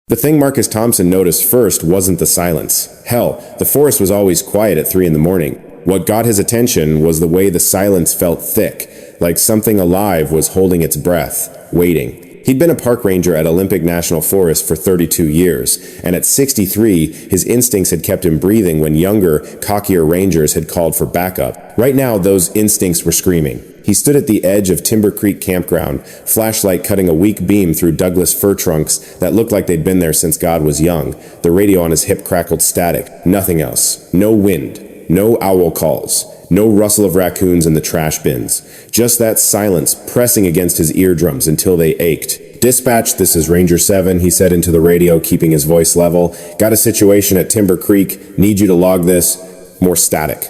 The thing Marcus Thompson noticed first wasn't the silence. Hell, the forest was always quiet at 3 in the morning. What got his attention was the way the silence felt thick, like something alive was holding its breath, waiting. He'd been a park ranger at Olympic National Forest for 32 years, and at 63, his instincts had kept him breathing when younger, cockier rangers had called for backup. Right now, those instincts were screaming. He stood at the edge of Timber Creek Campground, flashlight cutting a weak beam through Douglas fir trunks that looked like they'd been there since God was young. The radio on his hip crackled static. Nothing else. No wind. No owl calls. No rustle of raccoons in the trash bins. Just that silence pressing against his eardrums until they ached. "Dispatch, this is Ranger 7, he said into the radio, keeping his voice level. "Got a situation at Timber Creek. Need you to log this." More static.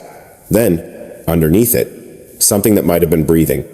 Then, underneath it, something that might have been breathing.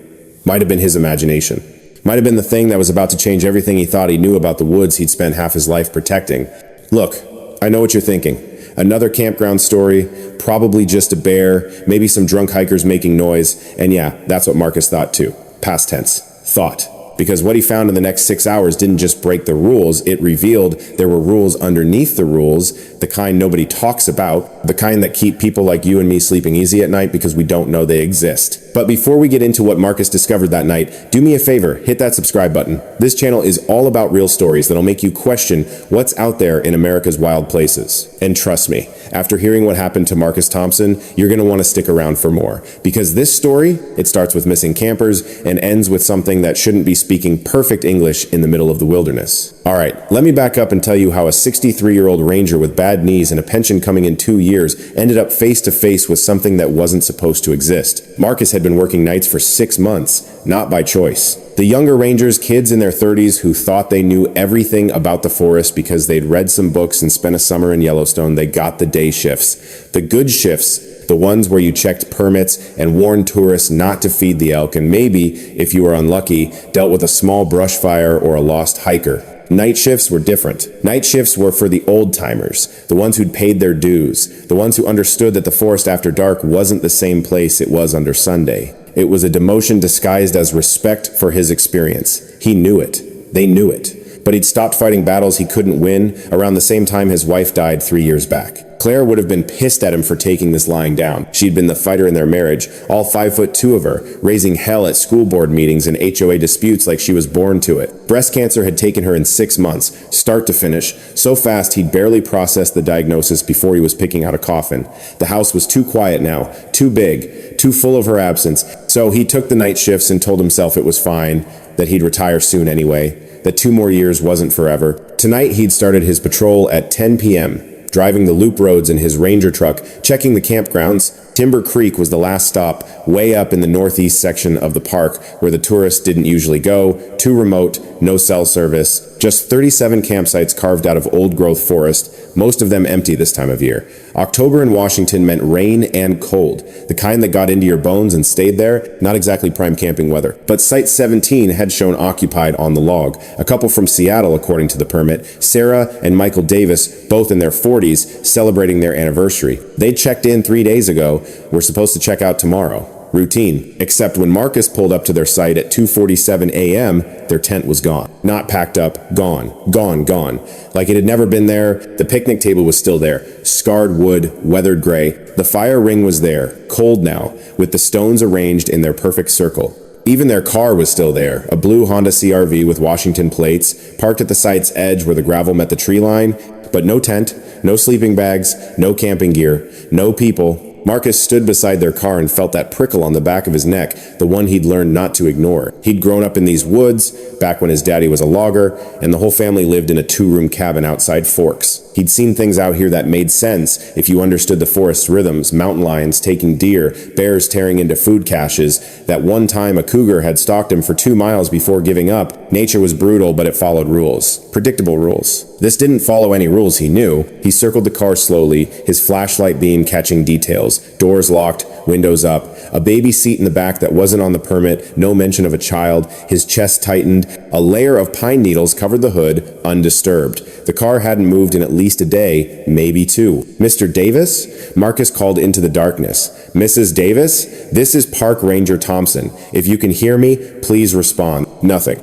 Might have been his imagination. Might have been the thing that was about to change everything he thought he knew about the woods he'd spent half his life protecting. Look, I know what you're thinking. Another campground story, probably just a bear, maybe some drunk hikers making noise, and yeah, that's what Marcus thought too. Past tense. Thought. Because what he found in the next 6 hours didn't just break the rules, it revealed there were rules underneath the rules, the kind nobody talks about, the kind that keep people like you and me sleeping easy at night because we don't know they exist. But before we get into what Marcus discovered that night, do me a favor, hit that subscribe button. This channel is all about real stories that'll make you question what's out there in America's wild places. And trust me, after hearing what happened to Marcus Thompson, you're going to want to stick around for more. Because this story, it starts with missing campers and ends with something that shouldn't be speaking perfect English in the middle of the wilderness. Alright, let me back up and tell you how a 63-year-old ranger with bad knees and a pension coming in 2 years ended up face to face with something that wasn't supposed to exist. Marcus had been working nights for 6 months, not by choice. The younger rangers, kids in their 30s who thought they knew everything about the forest because they'd read some books and spent a summer in Yellowstone, they got the day shifts. The good shifts, the ones where you checked permits and warned tourists not to feed the elk and maybe, if you were unlucky, dealt with a small brush fire or a lost hiker. Night shifts were different. Night shifts were for the old-timers, the ones who'd paid their dues, the ones who understood that the forest after dark wasn't the same place it was under Sunday. It was a demotion disguised as respect for his experience. He knew it. They knew it. But he'd stopped fighting battles he couldn't win around the same time his wife died 3 years back. Claire would have been pissed at him for taking this lying down. She'd been the fighter in their marriage, all 5'2" of her, raising hell at school board meetings and HOA disputes like she was born to it. Breast cancer had taken her in 6 months, start to finish, so fast he'd barely processed the diagnosis before he was picking out a coffin. The house was too quiet now, too big, too full of her absence, so he took the night shifts and told himself it was fine, that he'd retire soon anyway, that 2 more years wasn't forever. Tonight he'd started his patrol at 10 p.m., driving the loop roads in his ranger truck, checking the campgrounds. Timber Creek was the last stop, way up in the northeast section of the park where the tourists didn't usually go, too remote, no cell service, just 37 campsites carved out of old-growth forest, most of them empty this time of year. October in Washington meant rain and cold, the kind that got into your bones and stayed there, not exactly prime camping weather. But Site 17 had shown occupied on the log. A couple from Seattle, according to the permit, Sarah and Michael Davis, both in their 40s, celebrating their anniversary. They checked in 3 days ago, were supposed to check out tomorrow. Routine. Except when Marcus pulled up to their site at 2:47 a.m., their tent was gone. Not packed up, gone. Gone. Like it had never been there. The picnic table was still there. Scarred wood, weathered gray. The fire ring was there, cold now, with the stones arranged in their perfect circle. Even their car was still there, a blue Honda CR-V with Washington plates, parked at the site's edge where the gravel met the tree line, but no tent, no sleeping bags, no camping gear, no people. Marcus stood beside their car and felt that prickle on the back of his neck, the one he'd learned not to ignore. He'd grown up in these woods, back when his daddy was a logger, and the whole family lived in a 2-room cabin outside Forks. He'd seen things out here that made sense if you understood the forest's rhythms, mountain lions taking deer, bears tearing into food caches. That one time a cougar had stalked him for 2 miles before giving up. Nature was brutal, but it followed rules. Predictable rules. This didn't follow any rules he knew. He circled the car slowly, his flashlight beam catching details. Doors locked, windows up, a baby seat in the back that wasn't on the permit, no mention of a child, his chest tightened, a layer of pine needles covered the hood, undisturbed. The car hadn't moved in at least a day, maybe 2. Mr. Davis? Marcus called into the darkness. Mrs. Davis? This is Park Ranger Thompson. If you can hear me, please respond. Nothing.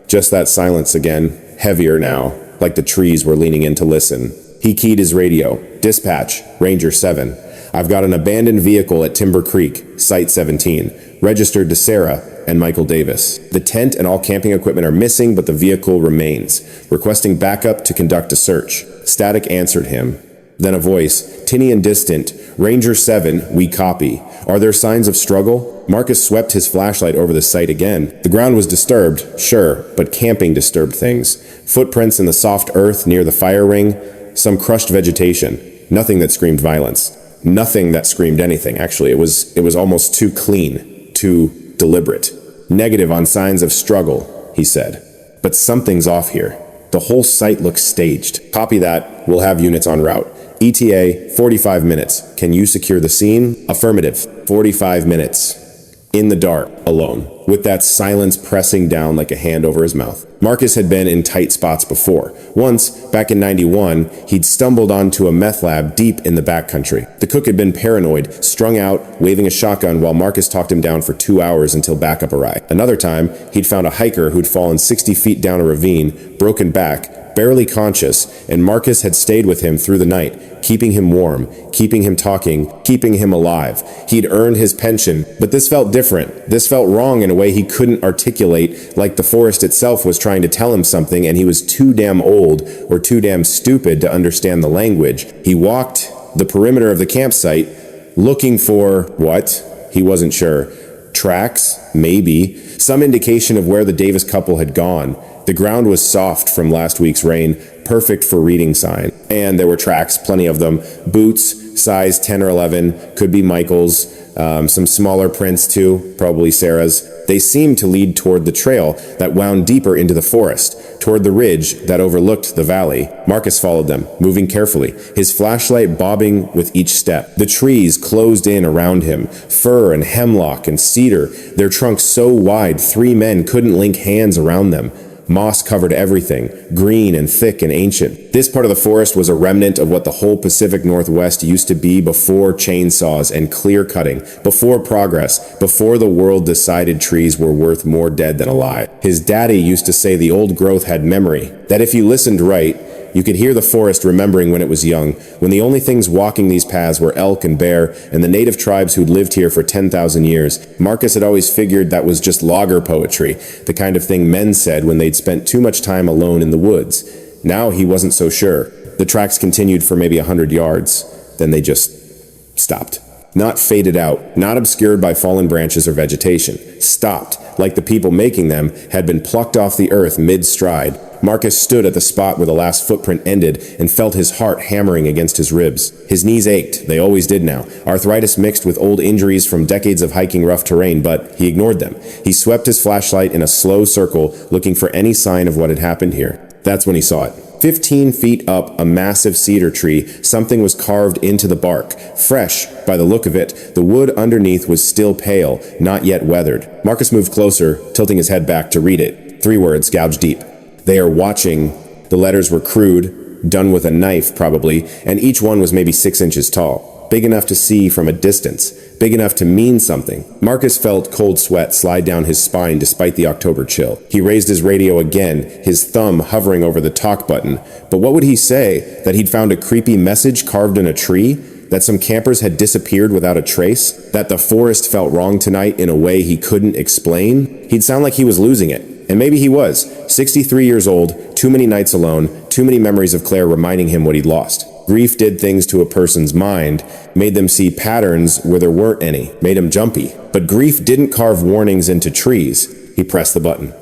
Just that silence again, heavier now. like the trees were leaning in to listen. He keyed his radio. Dispatch, Ranger 7. I've got an abandoned vehicle at Timber Creek, Site 17, registered to Sarah and Michael Davis. The tent and all camping equipment are missing, but the vehicle remains, requesting backup to conduct a search. Static answered him. Then a voice, tinny and distant. Ranger 7, we copy. Are there signs of struggle? Marcus swept his flashlight over the site again. The ground was disturbed, sure, but camping disturbed things. Footprints in the soft earth near the fire ring, some crushed vegetation. Nothing that screamed violence. Nothing that screamed anything, actually. It was almost too clean, too deliberate. Negative on signs of struggle, he said. But something's off here. The whole site looks staged. Copy that. We'll have units en route. ETA, 45 minutes. Can you secure the scene? Affirmative. 45 minutes. In the dark, alone, with that silence pressing down like a hand over his mouth. Marcus had been in tight spots before. Once, back in 91, he'd stumbled onto a meth lab deep in the backcountry. The cook had been paranoid, strung out, waving a shotgun while Marcus talked him down for 2 hours until backup arrived. Another time, he'd found a hiker who'd fallen 60 feet down a ravine, broken back, barely conscious, and Marcus had stayed with him through the night, keeping him warm, keeping him talking, keeping him alive. He'd earned his pension, but this felt different. This felt wrong in a way he couldn't articulate, like the forest itself was trying to tell him something and he was too damn old or too damn stupid to understand the language. He walked the perimeter of the campsite, looking for what? He wasn't sure. Tracks? Maybe. Some indication of where the Davis couple had gone. The ground was soft from last week's rain, perfect for reading sign. And there were tracks, plenty of them. Boots, size 10 or 11, could be Michael's. Some smaller prints too, probably Sarah's. They seemed to lead toward the trail that wound deeper into the forest, toward the ridge that overlooked the valley. Marcus followed them, moving carefully, his flashlight bobbing with each step. The trees closed in around him, fir and hemlock and cedar, their trunks so wide 3 men couldn't link hands around them. Moss covered everything, green and thick and ancient. This part of the forest was a remnant of what the whole Pacific Northwest used to be before chainsaws and clear cutting, before progress, before the world decided trees were worth more dead than alive. His daddy used to say the old growth had memory, that if you listened right, you could hear the forest remembering when it was young, when the only things walking these paths were elk and bear and the native tribes who'd lived here for 10,000 years. Marcus had always figured that was just logger poetry, the kind of thing men said when they'd spent too much time alone in the woods. Now he wasn't so sure. The tracks continued for maybe 100 yards, then they just stopped. Not faded out, not obscured by fallen branches or vegetation. Stopped, like the people making them had been plucked off the earth mid-stride. Marcus stood at the spot where the last footprint ended and felt his heart hammering against his ribs. His knees ached, they always did now, arthritis mixed with old injuries from decades of hiking rough terrain, but he ignored them. He swept his flashlight in a slow circle, looking for any sign of what had happened here. That's when he saw it. 15 feet up a massive cedar tree, something was carved into the bark. Fresh, by the look of it, the wood underneath was still pale, not yet weathered. Marcus moved closer, tilting his head back to read it. 3 words, gouged deep. They are watching. The letters were crude, done with a knife probably, and each one was maybe 6 inches tall. Big enough to see from a distance. Big enough to mean something. Marcus felt cold sweat slide down his spine despite the October chill. He raised his radio again, his thumb hovering over the talk button. But what would he say? That he'd found a creepy message carved in a tree? That some campers had disappeared without a trace? That the forest felt wrong tonight in a way he couldn't explain? He'd sound like he was losing it. And maybe he was. 63 years old, too many nights alone, too many memories of Claire reminding him what he'd lost. Grief did things to a person's mind, made them see patterns where there weren't any, made him jumpy. But grief didn't carve warnings into trees. He pressed the button.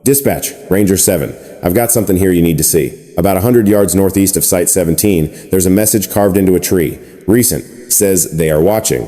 Dispatch, Ranger 7. I've got something here you need to see. About 100 yards northeast of Site 17, there's a message carved into a tree. Recent. Says they are watching.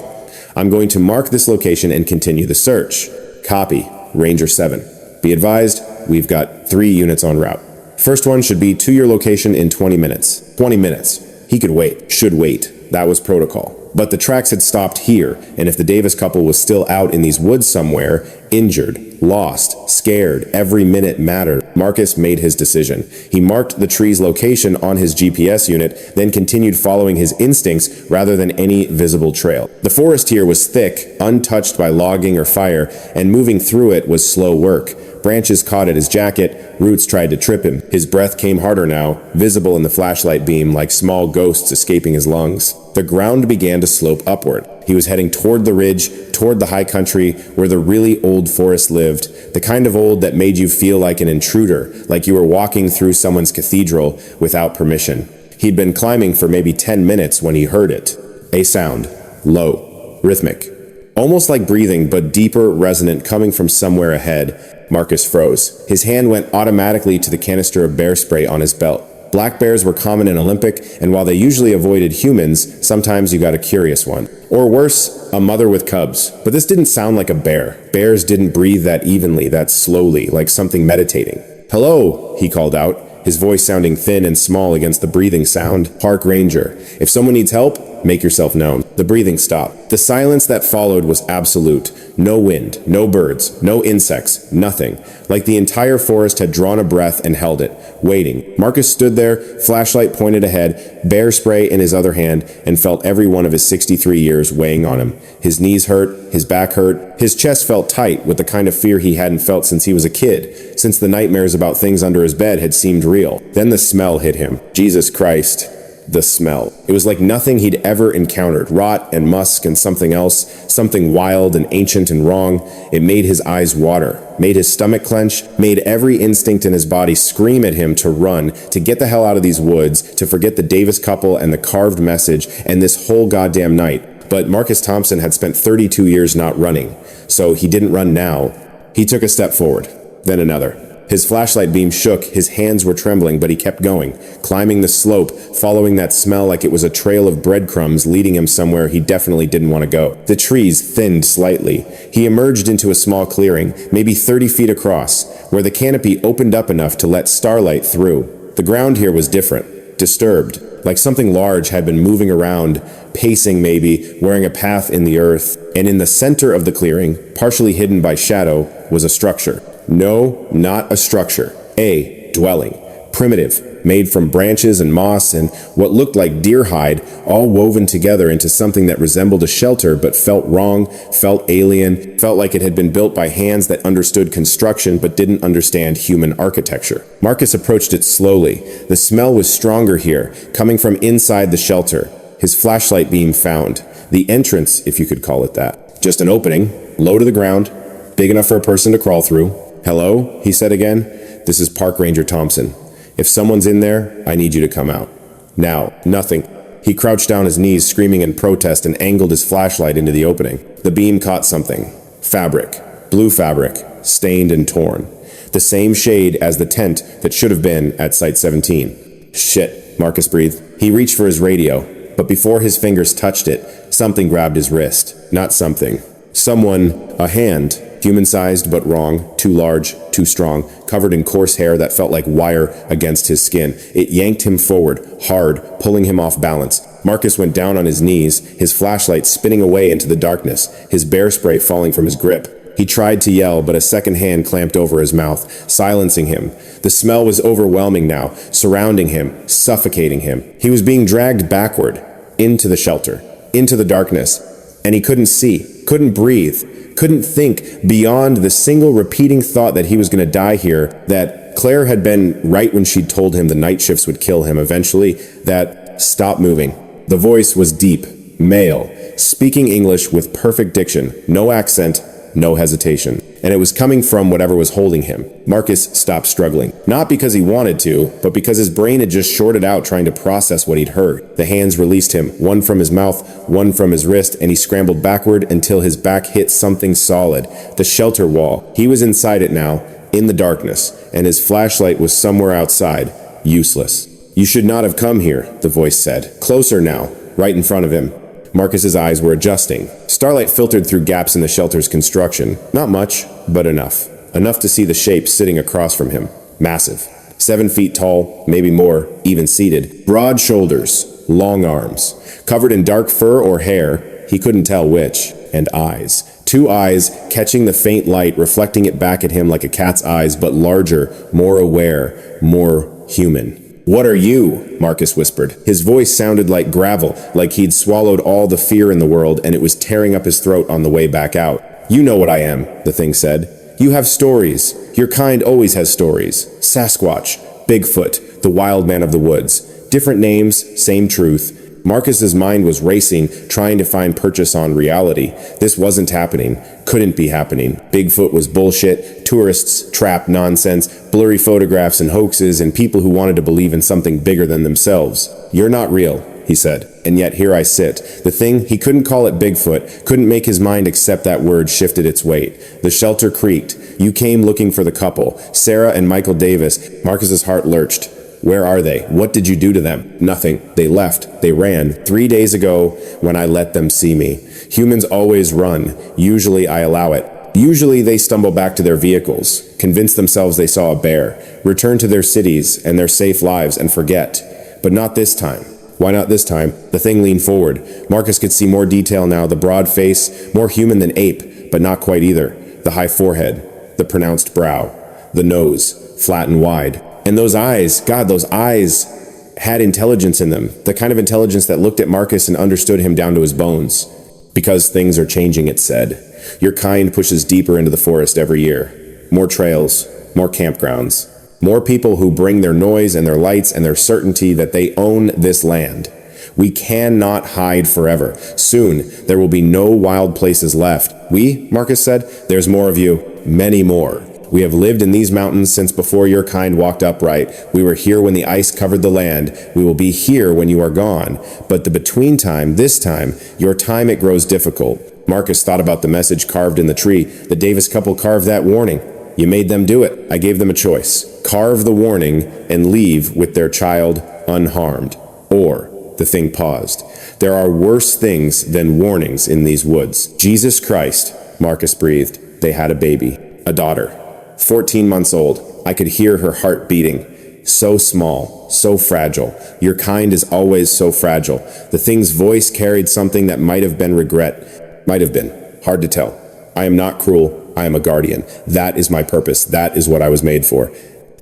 I'm going to mark this location and continue the search. Copy, Ranger 7. Be advised, we've got 3 units en route. First one should be to your location in 20 minutes. 20 minutes. He could wait. Should wait. That was protocol. But the tracks had stopped here, and if the Davis couple was still out in these woods somewhere, injured, lost, scared, every minute mattered. Marcus made his decision. He marked the tree's location on his GPS unit, then continued following his instincts rather than any visible trail. The forest here was thick, untouched by logging or fire, and moving through it was slow work. Branches caught at his jacket, roots tried to trip him. His breath came harder now, visible in the flashlight beam like small ghosts escaping his lungs. The ground began to slope upward. He was heading toward the ridge, toward the high country where the really old forest lived, the kind of old that made you feel like an intruder, like you were walking through someone's cathedral without permission. He'd been climbing for maybe 10 minutes when he heard it. A sound. Low. Rhythmic. Almost like breathing, but deeper, resonant, coming from somewhere ahead. Marcus froze. His hand went automatically to the canister of bear spray on his belt. Black bears were common in Olympic, and while they usually avoided humans, sometimes you got a curious one. Or worse, a mother with cubs. But this didn't sound like a bear. Bears didn't breathe that evenly, that slowly, like something meditating. "Hello," he called out, his voice sounding thin and small against the breathing sound. "Park ranger. If someone needs help, make yourself known." The breathing stopped. The silence that followed was absolute. No wind, no birds, no insects, nothing. Like the entire forest had drawn a breath and held it, waiting. Marcus stood there, flashlight pointed ahead, bear spray in his other hand, and felt every one of his 63 years weighing on him. His knees hurt, his back hurt, his chest felt tight with the kind of fear he hadn't felt since he was a kid, since the nightmares about things under his bed had seemed real. Then the smell hit him. Jesus Christ. The smell. It was like nothing he'd ever encountered. Rot and musk and something else, something wild and ancient and wrong. It made his eyes water, made his stomach clench, made every instinct in his body scream at him to run, to get the hell out of these woods, to forget the Davis couple and the carved message and this whole goddamn night. But Marcus Thompson had spent 32 years not running, so he didn't run now. He took a step forward, then another. His flashlight beam shook, his hands were trembling, but he kept going, climbing the slope, following that smell like it was a trail of breadcrumbs leading him somewhere he definitely didn't want to go. The trees thinned slightly. He emerged into a small clearing, maybe 30 feet across, where the canopy opened up enough to let starlight through. The ground here was different, disturbed, like something large had been moving around, pacing maybe, wearing a path in the earth. And in the center of the clearing, partially hidden by shadow, was a structure. No, not a structure. A dwelling. Primitive, made from branches and moss and what looked like deer hide, all woven together into something that resembled a shelter but felt wrong, felt alien, felt like it had been built by hands that understood construction but didn't understand human architecture. Marcus approached it slowly. The smell was stronger here, coming from inside the shelter. His flashlight beam found the entrance, if you could call it that. Just an opening, low to the ground, big enough for a person to crawl through. "Hello," he said again. "This is Park Ranger Thompson. If someone's in there, I need you to come out." Now, nothing. He crouched down his knees, screaming in protest, and angled his flashlight into the opening. The beam caught something. Fabric. Blue fabric. Stained and torn. The same shade as the tent that should have been at Site 17. "Shit," Marcus breathed. He reached for his radio, but before his fingers touched it, something grabbed his wrist. Not something. Someone, a hand. Human-sized but wrong, too large, too strong, covered in coarse hair that felt like wire against his skin. It yanked him forward, hard, pulling him off balance. Marcus went down on his knees, his flashlight spinning away into the darkness, his bear spray falling from his grip. He tried to yell, but a second hand clamped over his mouth, silencing him. The smell was overwhelming now, surrounding him, suffocating him. He was being dragged backward, into the shelter, into the darkness, and he couldn't see, couldn't breathe, couldn't think beyond the single repeating thought that he was going to die here, that Claire had been right when she'd told him the night shifts would kill him eventually, that stop moving. The voice was deep, male, speaking English with perfect diction, no accent, no hesitation. And it was coming from whatever was holding him. Marcus stopped struggling. Not because he wanted to, but because his brain had just shorted out trying to process what he'd heard. The hands released him, one from his mouth, one from his wrist, and he scrambled backward until his back hit something solid. The shelter wall. He was inside it now, in the darkness, and his flashlight was somewhere outside, useless. "You should not have come here," the voice said. Closer now, right in front of him. Marcus's eyes were adjusting. Starlight filtered through gaps in the shelter's construction. Not much, but enough. Enough to see the shape sitting across from him. Massive. 7 feet tall, maybe more, even seated. Broad shoulders, long arms. Covered in dark fur or hair, he couldn't tell which. And eyes. 2 eyes, catching the faint light, reflecting it back at him like a cat's eyes, but larger, more aware, more human. "What are you?" Marcus whispered. His voice sounded like gravel, like he'd swallowed all the fear in the world and it was tearing up his throat on the way back out. "You know what I am," the thing said. "You have stories. Your kind always has stories. Sasquatch, Bigfoot, the wild man of the woods. Different names, same truth. Marcus's mind was racing, trying to find purchase on reality. This wasn't happening. Couldn't be happening. Bigfoot was bullshit, tourists, trap nonsense, blurry photographs and hoaxes, and people who wanted to believe in something bigger than themselves. You're not real, he said, and yet here I sit. The thing, he couldn't call it Bigfoot, couldn't make his mind accept that word shifted its weight. The shelter creaked. You came looking for the couple, Sarah and Michael Davis. Marcus's heart lurched. Where are they? What did you do to them? Nothing. They left. They ran. 3 days ago when I let them see me. Humans always run. Usually I allow it. Usually they stumble back to their vehicles, convince themselves they saw a bear, return to their cities and their safe lives and forget. But not this time. Why not this time? The thing leaned forward. Marcus could see more detail now, the broad face, more human than ape, but not quite either. The high forehead, the pronounced brow, the nose, flat and wide. And those eyes, God, those eyes had intelligence in them, the kind of intelligence that looked at Marcus and understood him down to his bones. Because things are changing, it said. Your kind pushes deeper into the forest every year. More trails, more campgrounds, more people who bring their noise and their lights and their certainty that they own this land. We cannot hide forever. Soon, there will be no wild places left. We, Marcus said, there's more of you, many more. We have lived in these mountains since before your kind walked upright. We were here when the ice covered the land. We will be here when you are gone. But the between time, this time, your time it grows difficult. Marcus thought about the message carved in the tree. The Davis couple carved that warning. You made them do it. I gave them a choice. Carve the warning and leave with their child unharmed. Or, the thing paused. There are worse things than warnings in these woods. Jesus Christ, Marcus breathed. They had a baby, a daughter. 14 months old. I could hear her heart beating. So small, so fragile. Your kind is always so fragile. The thing's voice carried something that might have been regret. Might have been. Hard to tell. I am not cruel. I am a guardian. That is my purpose. That is what I was made for.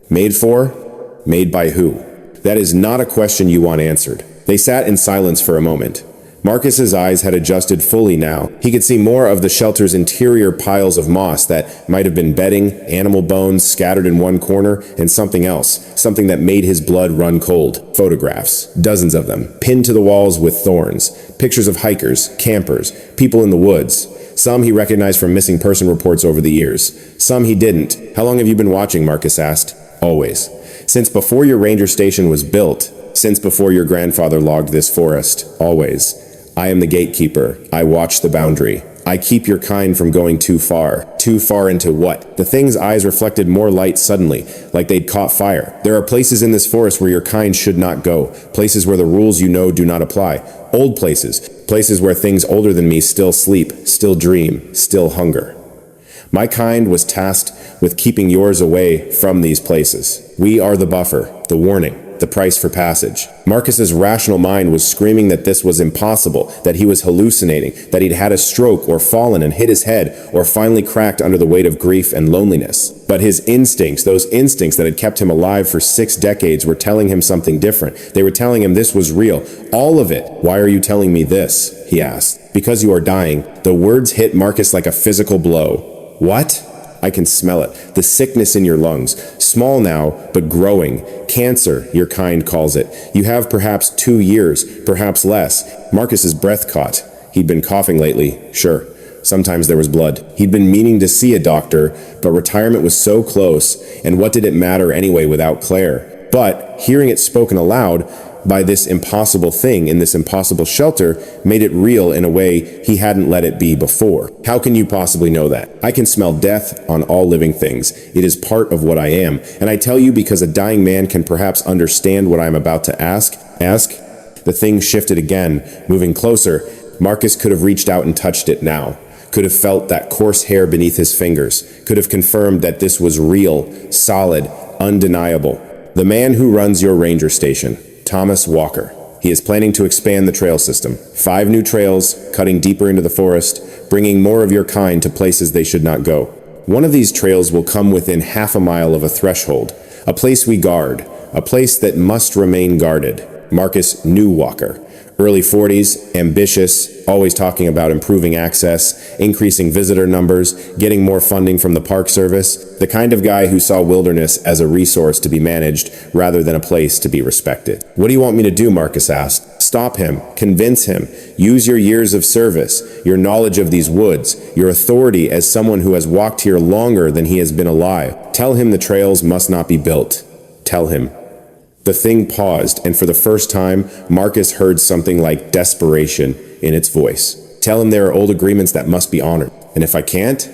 Made for? Made by who? That is not a question you want answered. They sat in silence for a moment. Marcus's eyes had adjusted fully now. He could see more of the shelter's interior piles of moss that might have been bedding, animal bones scattered in one corner, and something else, something that made his blood run cold. Photographs, dozens of them, pinned to the walls with thorns, pictures of hikers, campers, people in the woods. Some he recognized from missing person reports over the years. Some he didn't. How long have you been watching? Marcus asked. Always. Since before your ranger station was built. Since before your grandfather logged this forest. Always. I am the gatekeeper. I watch the boundary. I keep your kind from going too far. Too far into what? The thing's eyes reflected more light suddenly, like they'd caught fire. There are places in this forest where your kind should not go. Places where the rules you know do not apply. Old places. Places where things older than me still sleep, still dream, still hunger. My kind was tasked with keeping yours away from these places. We are the buffer, the warning. The price for passage. Marcus's rational mind was screaming that this was impossible, that he was hallucinating, that he'd had a stroke or fallen and hit his head or finally cracked under the weight of grief and loneliness. But his instincts, those instincts that had kept him alive for 6 decades, were telling him something different. They were telling him this was real. All of it. Why are you telling me this? He asked. Because you are dying. The words hit Marcus like a physical blow. What? I can smell it. The sickness in your lungs. Small now, but growing. Cancer, your kind calls it. You have perhaps 2 years, perhaps less. Marcus's breath caught. He'd been coughing lately, sure. Sometimes there was blood. He'd been meaning to see a doctor, but retirement was so close, and what did it matter anyway without Claire? But hearing it spoken aloud by this impossible thing in this impossible shelter made it real in a way he hadn't let it be before. How can you possibly know that? I can smell death on all living things. It is part of what I am. And I tell you because a dying man can perhaps understand what I am about to ask. Ask? The thing shifted again, moving closer. Marcus could have reached out and touched it now. Could have felt that coarse hair beneath his fingers. Could have confirmed that this was real, solid, undeniable. The man who runs your ranger station. Thomas Walker. He is planning to expand the trail system. 5 new trails, cutting deeper into the forest, bringing more of your kind to places they should not go. One of these trails will come within half a mile of a threshold, a place we guard, a place that must remain guarded. Marcus knew Walker. Early 40s, ambitious, always talking about improving access, increasing visitor numbers, getting more funding from the Park Service. The kind of guy who saw wilderness as a resource to be managed rather than a place to be respected. "What do you want me to do?" Marcus asked. "Stop him. Convince him. Use your years of service, your knowledge of these woods, your authority as someone who has walked here longer than he has been alive. Tell him the trails must not be built. Tell him." The thing paused, and for the first time, Marcus heard something like desperation in its voice. "Tell him there are old agreements that must be honored. And if I can't?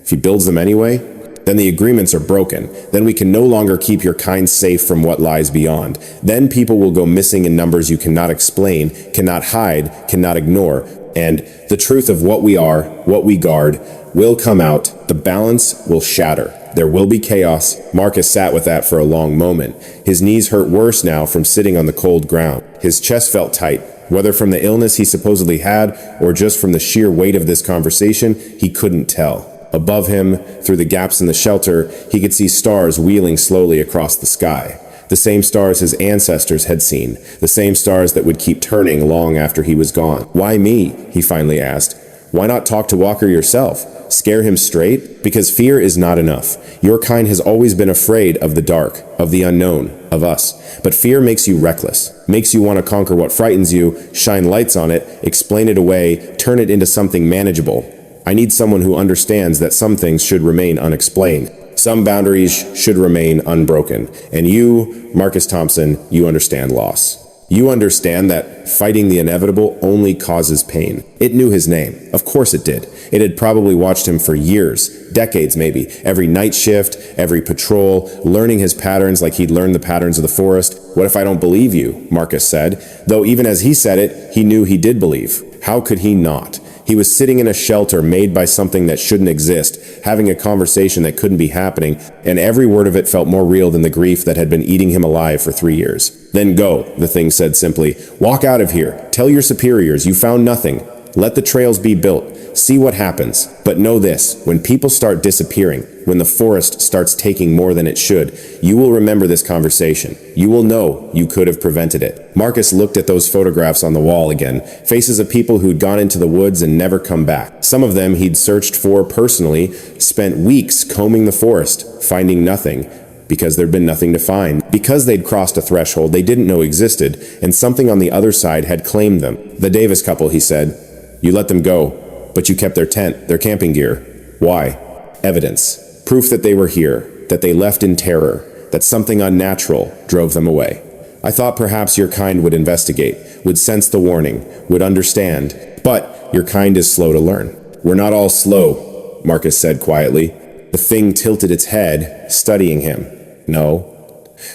If he builds them anyway? Then the agreements are broken. Then we can no longer keep your kind safe from what lies beyond. Then people will go missing in numbers you cannot explain, cannot hide, cannot ignore. And the truth of what we are, what we guard, will come out. The balance will shatter. There will be chaos." Marcus sat with that for a long moment. His knees hurt worse now from sitting on the cold ground. His chest felt tight. Whether from the illness he supposedly had, or just from the sheer weight of this conversation, he couldn't tell. Above him, through the gaps in the shelter, he could see stars wheeling slowly across the sky. The same stars his ancestors had seen. The same stars that would keep turning long after he was gone. "Why me?" he finally asked. "Why not talk to Walker yourself? Scare him straight? Because fear is not enough. Your kind has always been afraid of the dark, of the unknown, of us. But fear makes you reckless, makes you want to conquer what frightens you, shine lights on it, explain it away, turn it into something manageable. I need someone who understands that some things should remain unexplained. Some boundaries should remain unbroken. And you, Marcus Thompson, you understand loss. You understand that fighting the inevitable only causes pain." It knew his name. Of course it did. It had probably watched him for years, decades maybe, every night shift, every patrol, learning his patterns like he'd learned the patterns of the forest. "What if I don't believe you?" Marcus said. Though even as he said it, he knew he did believe. How could he not? He was sitting in a shelter made by something that shouldn't exist, having a conversation that couldn't be happening, and every word of it felt more real than the grief that had been eating him alive for 3 years. "Then go," the thing said simply. "Walk out of here. Tell your superiors you found nothing. Let the trails be built. See what happens. But know this, when people start disappearing, when the forest starts taking more than it should, you will remember this conversation. You will know you could have prevented it." Marcus looked at those photographs on the wall again, faces of people who'd gone into the woods and never come back. Some of them he'd searched for personally, spent weeks combing the forest, finding nothing. Because there'd been nothing to find. Because they'd crossed a threshold they didn't know existed, and something on the other side had claimed them. "The Davis couple," he said. "You let them go. But you kept their tent, their camping gear. Why?" "Evidence. Proof that they were here, that they left in terror, that something unnatural drove them away. I thought perhaps your kind would investigate, would sense the warning, would understand. But your kind is slow to learn." "We're not all slow," Marcus said quietly. The thing tilted its head, studying him. "No.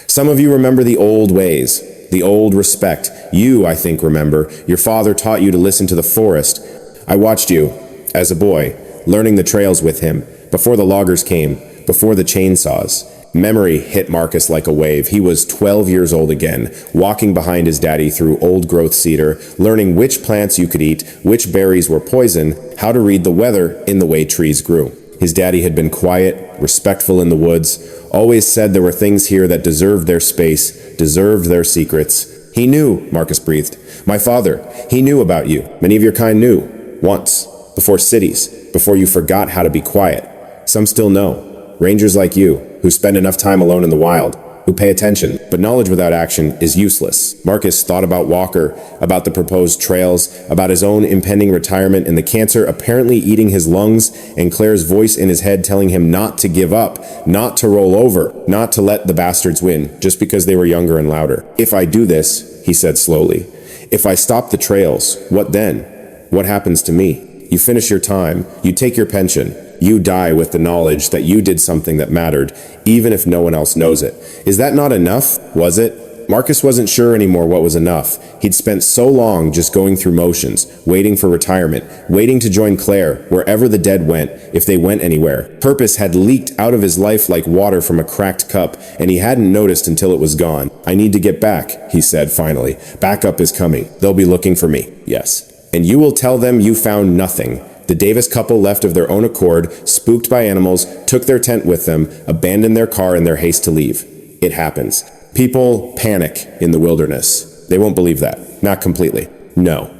Some of you remember the old ways, the old respect. You, I think, remember. Your father taught you to listen to the forest. I watched you, as a boy, learning the trails with him, before the loggers came, before the chainsaws." Memory hit Marcus like a wave. He was 12 years old again, walking behind his daddy through old-growth cedar, learning which plants you could eat, which berries were poison, how to read the weather in the way trees grew. His daddy had been quiet, respectful in the woods, always said there were things here that deserved their space, deserved their secrets. "He knew," Marcus breathed. "My father, he knew about you. Many of your kind knew. Once. Before cities. Before you forgot how to be quiet. Some still know. Rangers like you, who spend enough time alone in the wild, who pay attention. But knowledge without action is useless." Marcus thought about Walker, about the proposed trails, about his own impending retirement and the cancer apparently eating his lungs, and Claire's voice in his head telling him not to give up, not to roll over, not to let the bastards win, just because they were younger and louder. "If I do this," he said slowly, "if I stop the trails, what then? What happens to me? You finish your time, you take your pension, you die with the knowledge that you did something that mattered, even if no one else knows it. Is that not enough? Was it?" Marcus wasn't sure anymore what was enough. He'd spent so long just going through motions, waiting for retirement, waiting to join Claire, wherever the dead went, if they went anywhere. Purpose had leaked out of his life like water from a cracked cup, and he hadn't noticed until it was gone. "I need to get back," he said finally. "Backup is coming. They'll be looking for me. Yes. And you will tell them you found nothing. The Davis couple left of their own accord, spooked by animals, took their tent with them, abandoned their car in their haste to leave. It happens. People panic in the wilderness. They won't believe that. Not completely. No.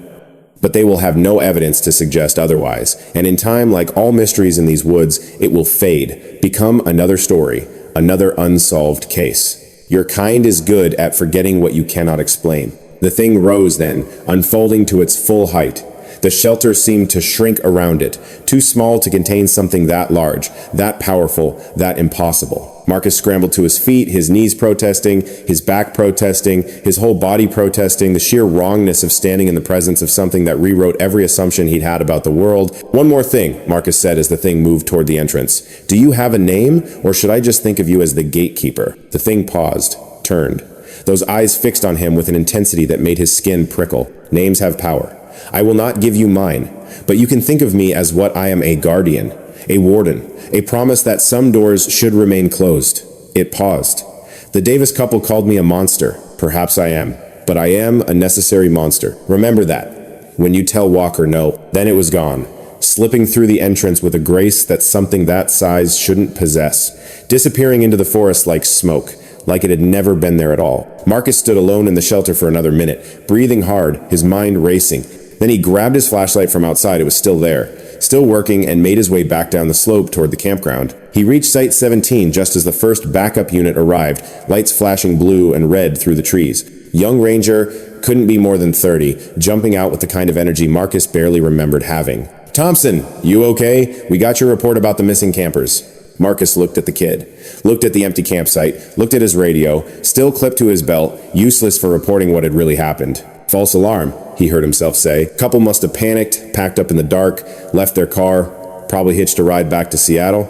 But they will have no evidence to suggest otherwise, and in time, like all mysteries in these woods, it will fade, become another story, another unsolved case. Your kind is good at forgetting what you cannot explain. The thing rose then, unfolding to its full height. The shelter seemed to shrink around it, too small to contain something that large, that powerful, that impossible. Marcus scrambled to his feet, his knees protesting, his back protesting, his whole body protesting, the sheer wrongness of standing in the presence of something that rewrote every assumption he'd had about the world. "One more thing," Marcus said as the thing moved toward the entrance. "Do you have a name, or should I just think of you as the gatekeeper?" The thing paused, turned. Those eyes fixed on him with an intensity that made his skin prickle. "Names have power. I will not give you mine, but you can think of me as what I am: a guardian, a warden, a promise that some doors should remain closed." It paused. "The Davis couple called me a monster. Perhaps I am, but I am a necessary monster. Remember that. When you tell Walker no." Then it was gone, slipping through the entrance with a grace that something that size shouldn't possess, disappearing into the forest like smoke, like it had never been there at all. Marcus stood alone in the shelter for another minute, breathing hard, his mind racing. Then he grabbed his flashlight from outside. It was still there, still working, and made his way back down the slope toward the campground. He reached Site 17 just as the first backup unit arrived, lights flashing blue and red through the trees. Young Ranger couldn't be more than 30, jumping out with the kind of energy Marcus barely remembered having. "Thompson, you okay? We got your report about the missing campers." Marcus looked at the kid, looked at the empty campsite, looked at his radio, still clipped to his belt, useless for reporting what had really happened. "False alarm," he heard himself say. "Couple must have panicked, packed up in the dark, left their car, probably hitched a ride back to Seattle.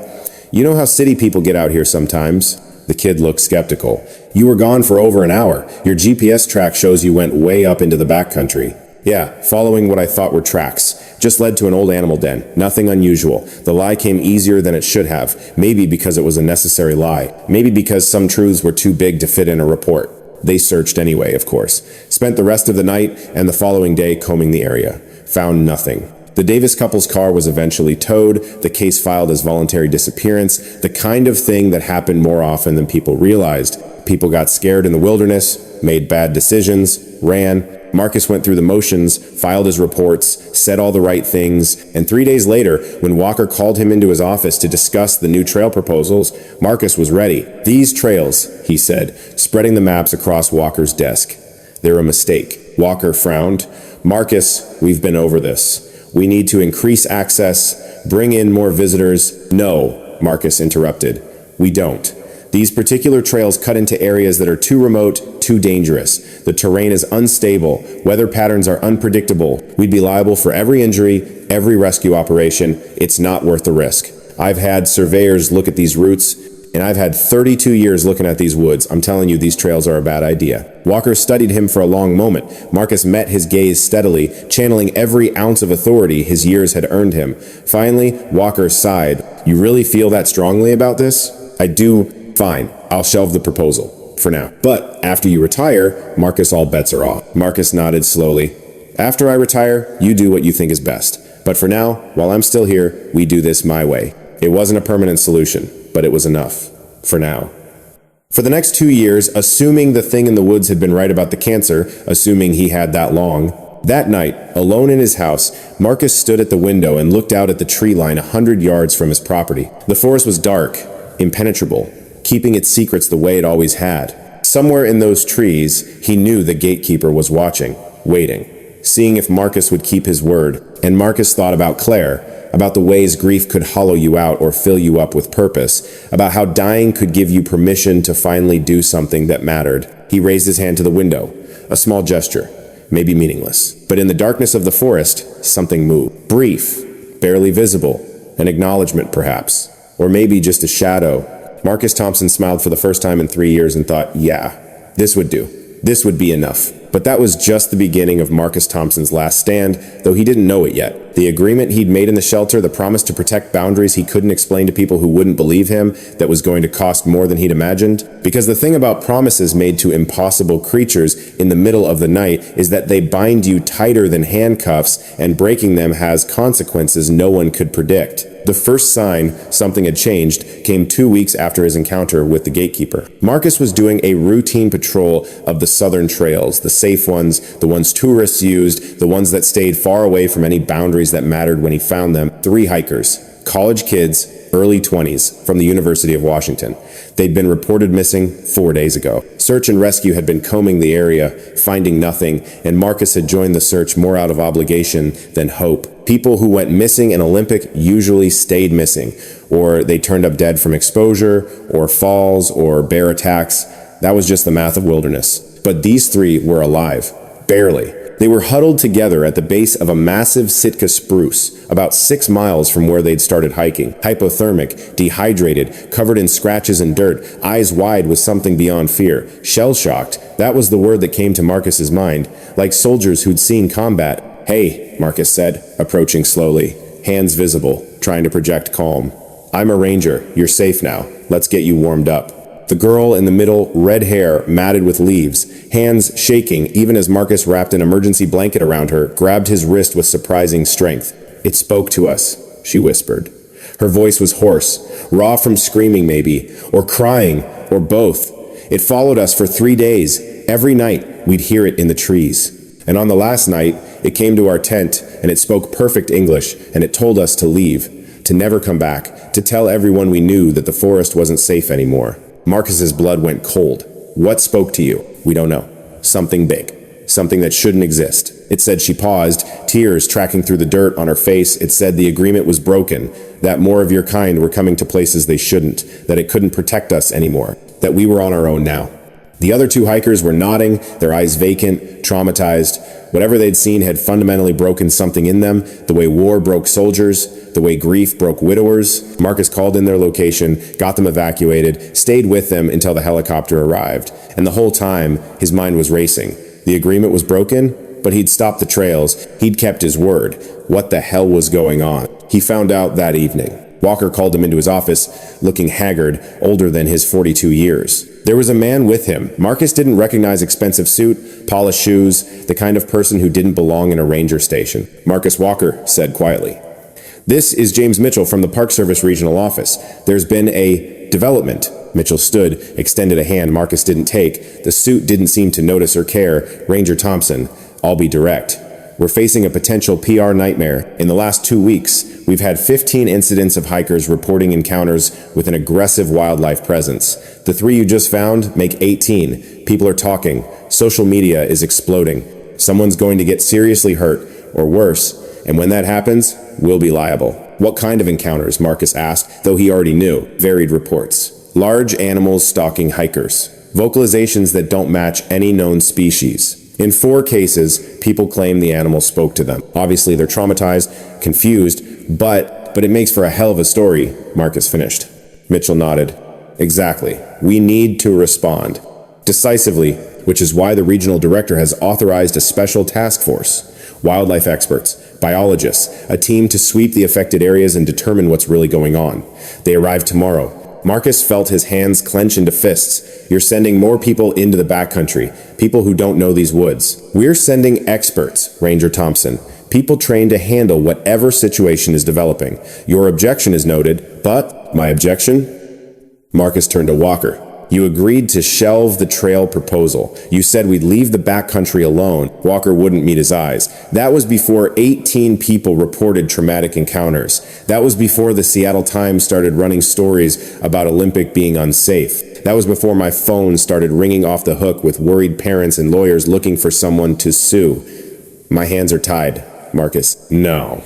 You know how city people get out here sometimes." The kid looked skeptical. "You were gone for over an hour. Your GPS track shows you went way up into the backcountry." "Yeah, following what I thought were tracks. Just led to an old animal den. Nothing unusual. The lie came easier than it should have. Maybe because it was a necessary lie. Maybe because some truths were too big to fit in a report." They searched anyway, of course. Spent the rest of the night and the following day combing the area. Found nothing. The Davis couple's car was eventually towed, the case filed as voluntary disappearance, the kind of thing that happened more often than people realized. People got scared in the wilderness, made bad decisions, ran. Marcus went through the motions, filed his reports, said all the right things, and 3 days later, when Walker called him into his office to discuss the new trail proposals, Marcus was ready. "These trails," he said, spreading the maps across Walker's desk. "They're a mistake." Walker frowned. "Marcus, we've been over this. We need to increase access, bring in more visitors." "No," Marcus interrupted. "We don't. These particular trails cut into areas that are too remote, too dangerous. The terrain is unstable. Weather patterns are unpredictable. We'd be liable for every injury, every rescue operation. It's not worth the risk. I've had surveyors look at these routes, and I've had 32 years looking at these woods. I'm telling you, these trails are a bad idea." Walker studied him for a long moment. Marcus met his gaze steadily, channeling every ounce of authority his years had earned him. Finally, Walker sighed. "You really feel that strongly about this?" "I do." "Fine, I'll shelve the proposal. For now. But after you retire," Marcus, "all bets are off." Marcus nodded slowly. "After I retire, you do what you think is best. But for now, while I'm still here, we do this my way." It wasn't a permanent solution, but it was enough. For now. For the next 2 years, assuming the thing in the woods had been right about the cancer, assuming he had that long, that night, alone in his house, Marcus stood at the window and looked out at the tree line 100 yards from his property. The forest was dark, impenetrable, keeping its secrets the way it always had. Somewhere in those trees, he knew the gatekeeper was watching, waiting, seeing if Marcus would keep his word. And Marcus thought about Claire, about the ways grief could hollow you out or fill you up with purpose, about how dying could give you permission to finally do something that mattered. He raised his hand to the window, a small gesture, maybe meaningless. But in the darkness of the forest, something moved. Brief, barely visible, an acknowledgement perhaps, or maybe just a shadow. Marcus Thompson smiled for the first time in 3 years and thought, yeah, this would do. This would be enough. But that was just the beginning of Marcus Thompson's last stand, though he didn't know it yet. The agreement he'd made in the shelter, the promise to protect boundaries he couldn't explain to people who wouldn't believe him, that was going to cost more than he'd imagined. Because the thing about promises made to impossible creatures in the middle of the night is that they bind you tighter than handcuffs, and breaking them has consequences no one could predict. The first sign something had changed came 2 weeks after his encounter with the gatekeeper. Marcus was doing a routine patrol of the southern trails, the safe ones, the ones tourists used, the ones that stayed far away from any boundaries that mattered when he found them. 3 hikers, college kids, early 20s, from the University of Washington. They'd been reported missing 4 days ago. Search and rescue had been combing the area, finding nothing, and Marcus had joined the search more out of obligation than hope. People who went missing in Olympic usually stayed missing, or they turned up dead from exposure, or falls, or bear attacks. That was just the math of wilderness. But these 3 were alive. Barely. They were huddled together at the base of a massive Sitka spruce, about 6 miles from where they'd started hiking. Hypothermic, dehydrated, covered in scratches and dirt, eyes wide with something beyond fear. Shell-shocked, that was the word that came to Marcus's mind, like soldiers who'd seen combat. "Hey," Marcus said, approaching slowly, hands visible, trying to project calm. "I'm a ranger. You're safe now. Let's get you warmed up." The girl in the middle, red hair, matted with leaves, hands shaking even as Marcus wrapped an emergency blanket around her, grabbed his wrist with surprising strength. "It spoke to us," she whispered. Her voice was hoarse, raw from screaming maybe, or crying, or both. "It followed us for 3 days. Every night, we'd hear it in the trees. And on the last night, it came to our tent, and it spoke perfect English, and it told us to leave, to never come back, to tell everyone we knew that the forest wasn't safe anymore." Marcus's blood went cold. "What spoke to you?" "We don't know. Something big. Something that shouldn't exist." It said she paused, tears tracking through the dirt on her face. It said the agreement was broken, that more of your kind were coming to places they shouldn't, that it couldn't protect us anymore, that we were on our own now. The other 2 hikers were nodding, their eyes vacant, traumatized. Whatever they'd seen had fundamentally broken something in them, the way war broke soldiers, the way grief broke widowers. Marcus called in their location, got them evacuated, stayed with them until the helicopter arrived. And the whole time, his mind was racing. The agreement was broken, but he'd stopped the trails. He'd kept his word. What the hell was going on? He found out that evening. Walker called him into his office, looking haggard, older than his 42 years. There was a man with him. Marcus didn't recognize expensive suit, polished shoes, the kind of person who didn't belong in a ranger station. "Marcus Walker," said quietly. "This is James Mitchell from the Park Service Regional Office. There's been a development." Mitchell stood, extended a hand Marcus didn't take. The suit didn't seem to notice or care. "Ranger Thompson, I'll be direct. We're facing a potential PR nightmare. In the last 2 weeks, we've had 15 incidents of hikers reporting encounters with an aggressive wildlife presence. The 3 you just found make 18. People are talking. Social media is exploding. Someone's going to get seriously hurt, or worse, and when that happens, we'll be liable." "What kind of encounters?" Marcus asked, though he already knew. Varied reports. "Large animals stalking hikers. Vocalizations that don't match any known species. In 4 cases, people claim the animal spoke to them. Obviously, they're traumatized, confused, but it makes for a hell of a story," Marcus finished. Mitchell nodded. "Exactly. We need to respond decisively, which is why the regional director has authorized a special task force. Wildlife experts, biologists, a team to sweep the affected areas and determine what's really going on. They arrive tomorrow." Marcus felt his hands clench into fists. "You're sending more people into the backcountry, people who don't know these woods." "We're sending experts, Ranger Thompson, people trained to handle whatever situation is developing. Your objection is noted, but..." "My objection?" Marcus turned to Walker. "You agreed to shelve the trail proposal. You said we'd leave the backcountry alone." Walker wouldn't meet his eyes. "That was before 18 people reported traumatic encounters. That was before the Seattle Times started running stories about Olympic being unsafe. That was before my phone started ringing off the hook with worried parents and lawyers looking for someone to sue." "My hands are tied." Marcus, No.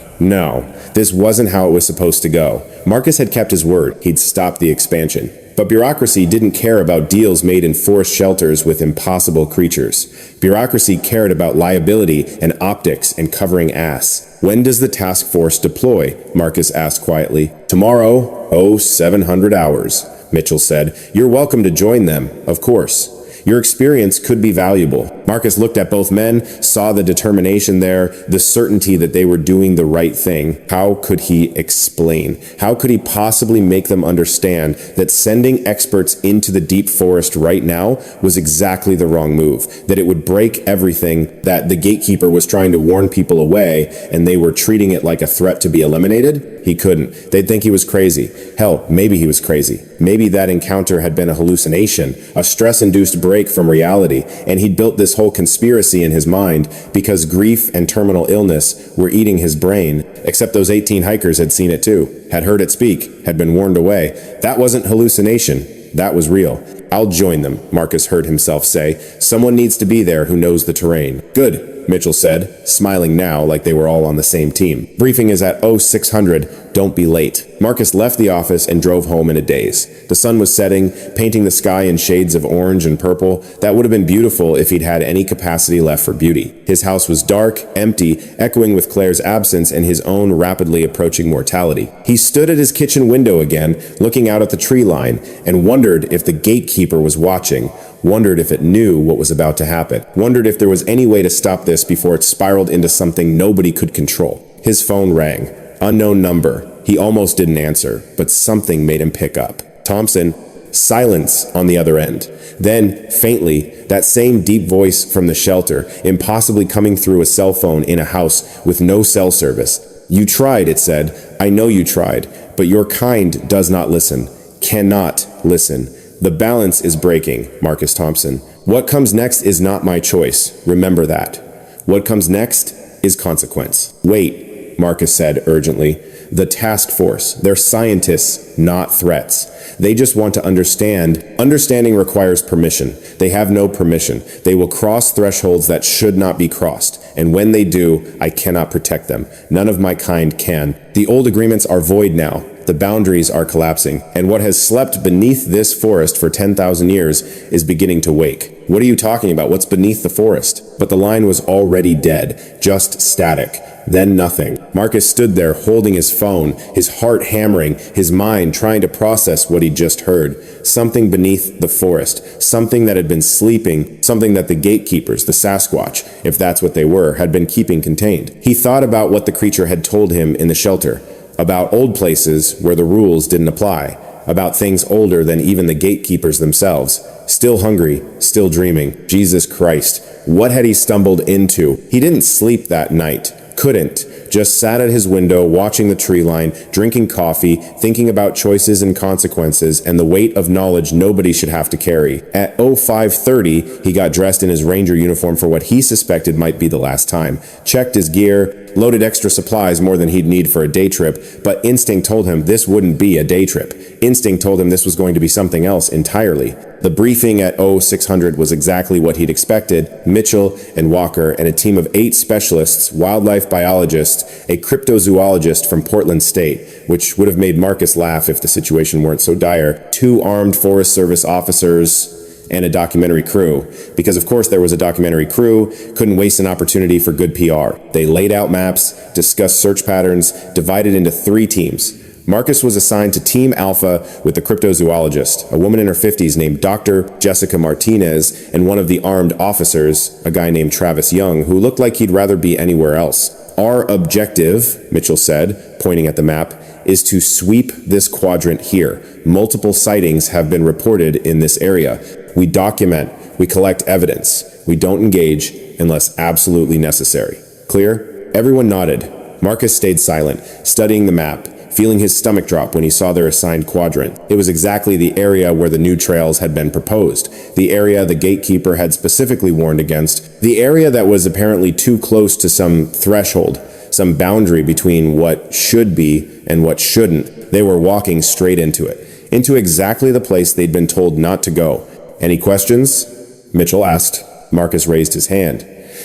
This wasn't how it was supposed to go. Marcus had kept his word. He'd stopped the expansion. But bureaucracy didn't care about deals made in forced shelters with impossible creatures. Bureaucracy cared about liability and optics and covering ass. "When does the task force deploy?" Marcus asked quietly. "Tomorrow, 700 hours," Mitchell said. "You're welcome to join them, of course. Your experience could be valuable." Marcus looked at both men, saw the determination there, the certainty that they were doing the right thing. How could he explain? How could he possibly make them understand that sending experts into the deep forest right now was exactly the wrong move? That it would break everything, that the gatekeeper was trying to warn people away, and they were treating it like a threat to be eliminated? He couldn't. They'd think he was crazy. Hell, maybe he was crazy. Maybe that encounter had been a hallucination, a stress-induced break from reality, and he'd built this whole conspiracy in his mind because grief and terminal illness were eating his brain, except those 18 hikers had seen it too, had heard it speak, had been warned away. That wasn't hallucination. That was real. I'll join them, Marcus heard himself say. Someone needs to be there who knows the terrain. Good, Mitchell said, smiling now like they were all on the same team. Briefing is at 0600. Don't be late. Marcus left the office and drove home in a daze. The sun was setting, painting the sky in shades of orange and purple. That would have been beautiful if he'd had any capacity left for beauty. His house was dark, empty, echoing with Claire's absence and his own rapidly approaching mortality. He stood at his kitchen window again, looking out at the tree line, and wondered if the gatekeeper was watching, wondered if it knew what was about to happen, wondered if there was any way to stop this before it spiraled into something nobody could control. His phone rang. Unknown number. He almost didn't answer, but something made him pick up. Thompson. Silence on the other end. Then, faintly, that same deep voice from the shelter, impossibly coming through a cell phone in a house with no cell service. You tried, it said. I know you tried, but your kind does not listen. Cannot listen. The balance is breaking, Marcus Thompson. What comes next is not my choice. Remember that. What comes next is consequence. Wait, Marcus said urgently. The task force, they're scientists, not threats. They just want to understand. Understanding requires permission. They have no permission. They will cross thresholds that should not be crossed. And when they do, I cannot protect them. None of my kind can. The old agreements are void now. The boundaries are collapsing, and what has slept beneath this forest for 10,000 years is beginning to wake. What are you talking about? What's beneath the forest? But the line was already dead, just static. Then nothing. Marcus stood there holding his phone, his heart hammering, his mind trying to process what he'd just heard. Something beneath the forest, something that had been sleeping, something that the gatekeepers, the Sasquatch, if that's what they were, had been keeping contained. He thought about what the creature had told him in the shelter, about old places where the rules didn't apply, about things older than even the gatekeepers themselves. Still hungry, still dreaming. Jesus Christ, what had he stumbled into? He didn't sleep that night. Couldn't. Just sat at his window, watching the tree line, drinking coffee, thinking about choices and consequences, and the weight of knowledge nobody should have to carry. At 0530, he got dressed in his ranger uniform for what he suspected might be the last time. Checked his gear, loaded extra supplies more than he'd need for a day trip, but instinct told him this wouldn't be a day trip. Instinct told him this was going to be something else entirely. The briefing at 0600 was exactly what he'd expected. Mitchell and Walker and a team of 8 specialists, wildlife biologists, a cryptozoologist from Portland State, which would have made Marcus laugh if the situation weren't so dire, 2 armed Forest Service officers, and a documentary crew. Because of course there was a documentary crew, couldn't waste an opportunity for good PR. They laid out maps, discussed search patterns, divided into 3 teams. Marcus was assigned to Team Alpha with the cryptozoologist, a woman in her 50s named Dr. Jessica Martinez, and one of the armed officers, a guy named Travis Young, who looked like he'd rather be anywhere else. Our objective, Mitchell said, pointing at the map, is to sweep this quadrant here. Multiple sightings have been reported in this area. We document, we collect evidence. We don't engage unless absolutely necessary. Clear? Everyone nodded. Marcus stayed silent, studying the map, feeling his stomach drop when he saw their assigned quadrant. It was exactly the area where the new trails had been proposed, the area the gatekeeper had specifically warned against, the area that was apparently too close to some threshold, some boundary between what should be and what shouldn't. They were walking straight into it, into exactly the place they'd been told not to go. Any questions? Mitchell asked. Marcus raised his hand.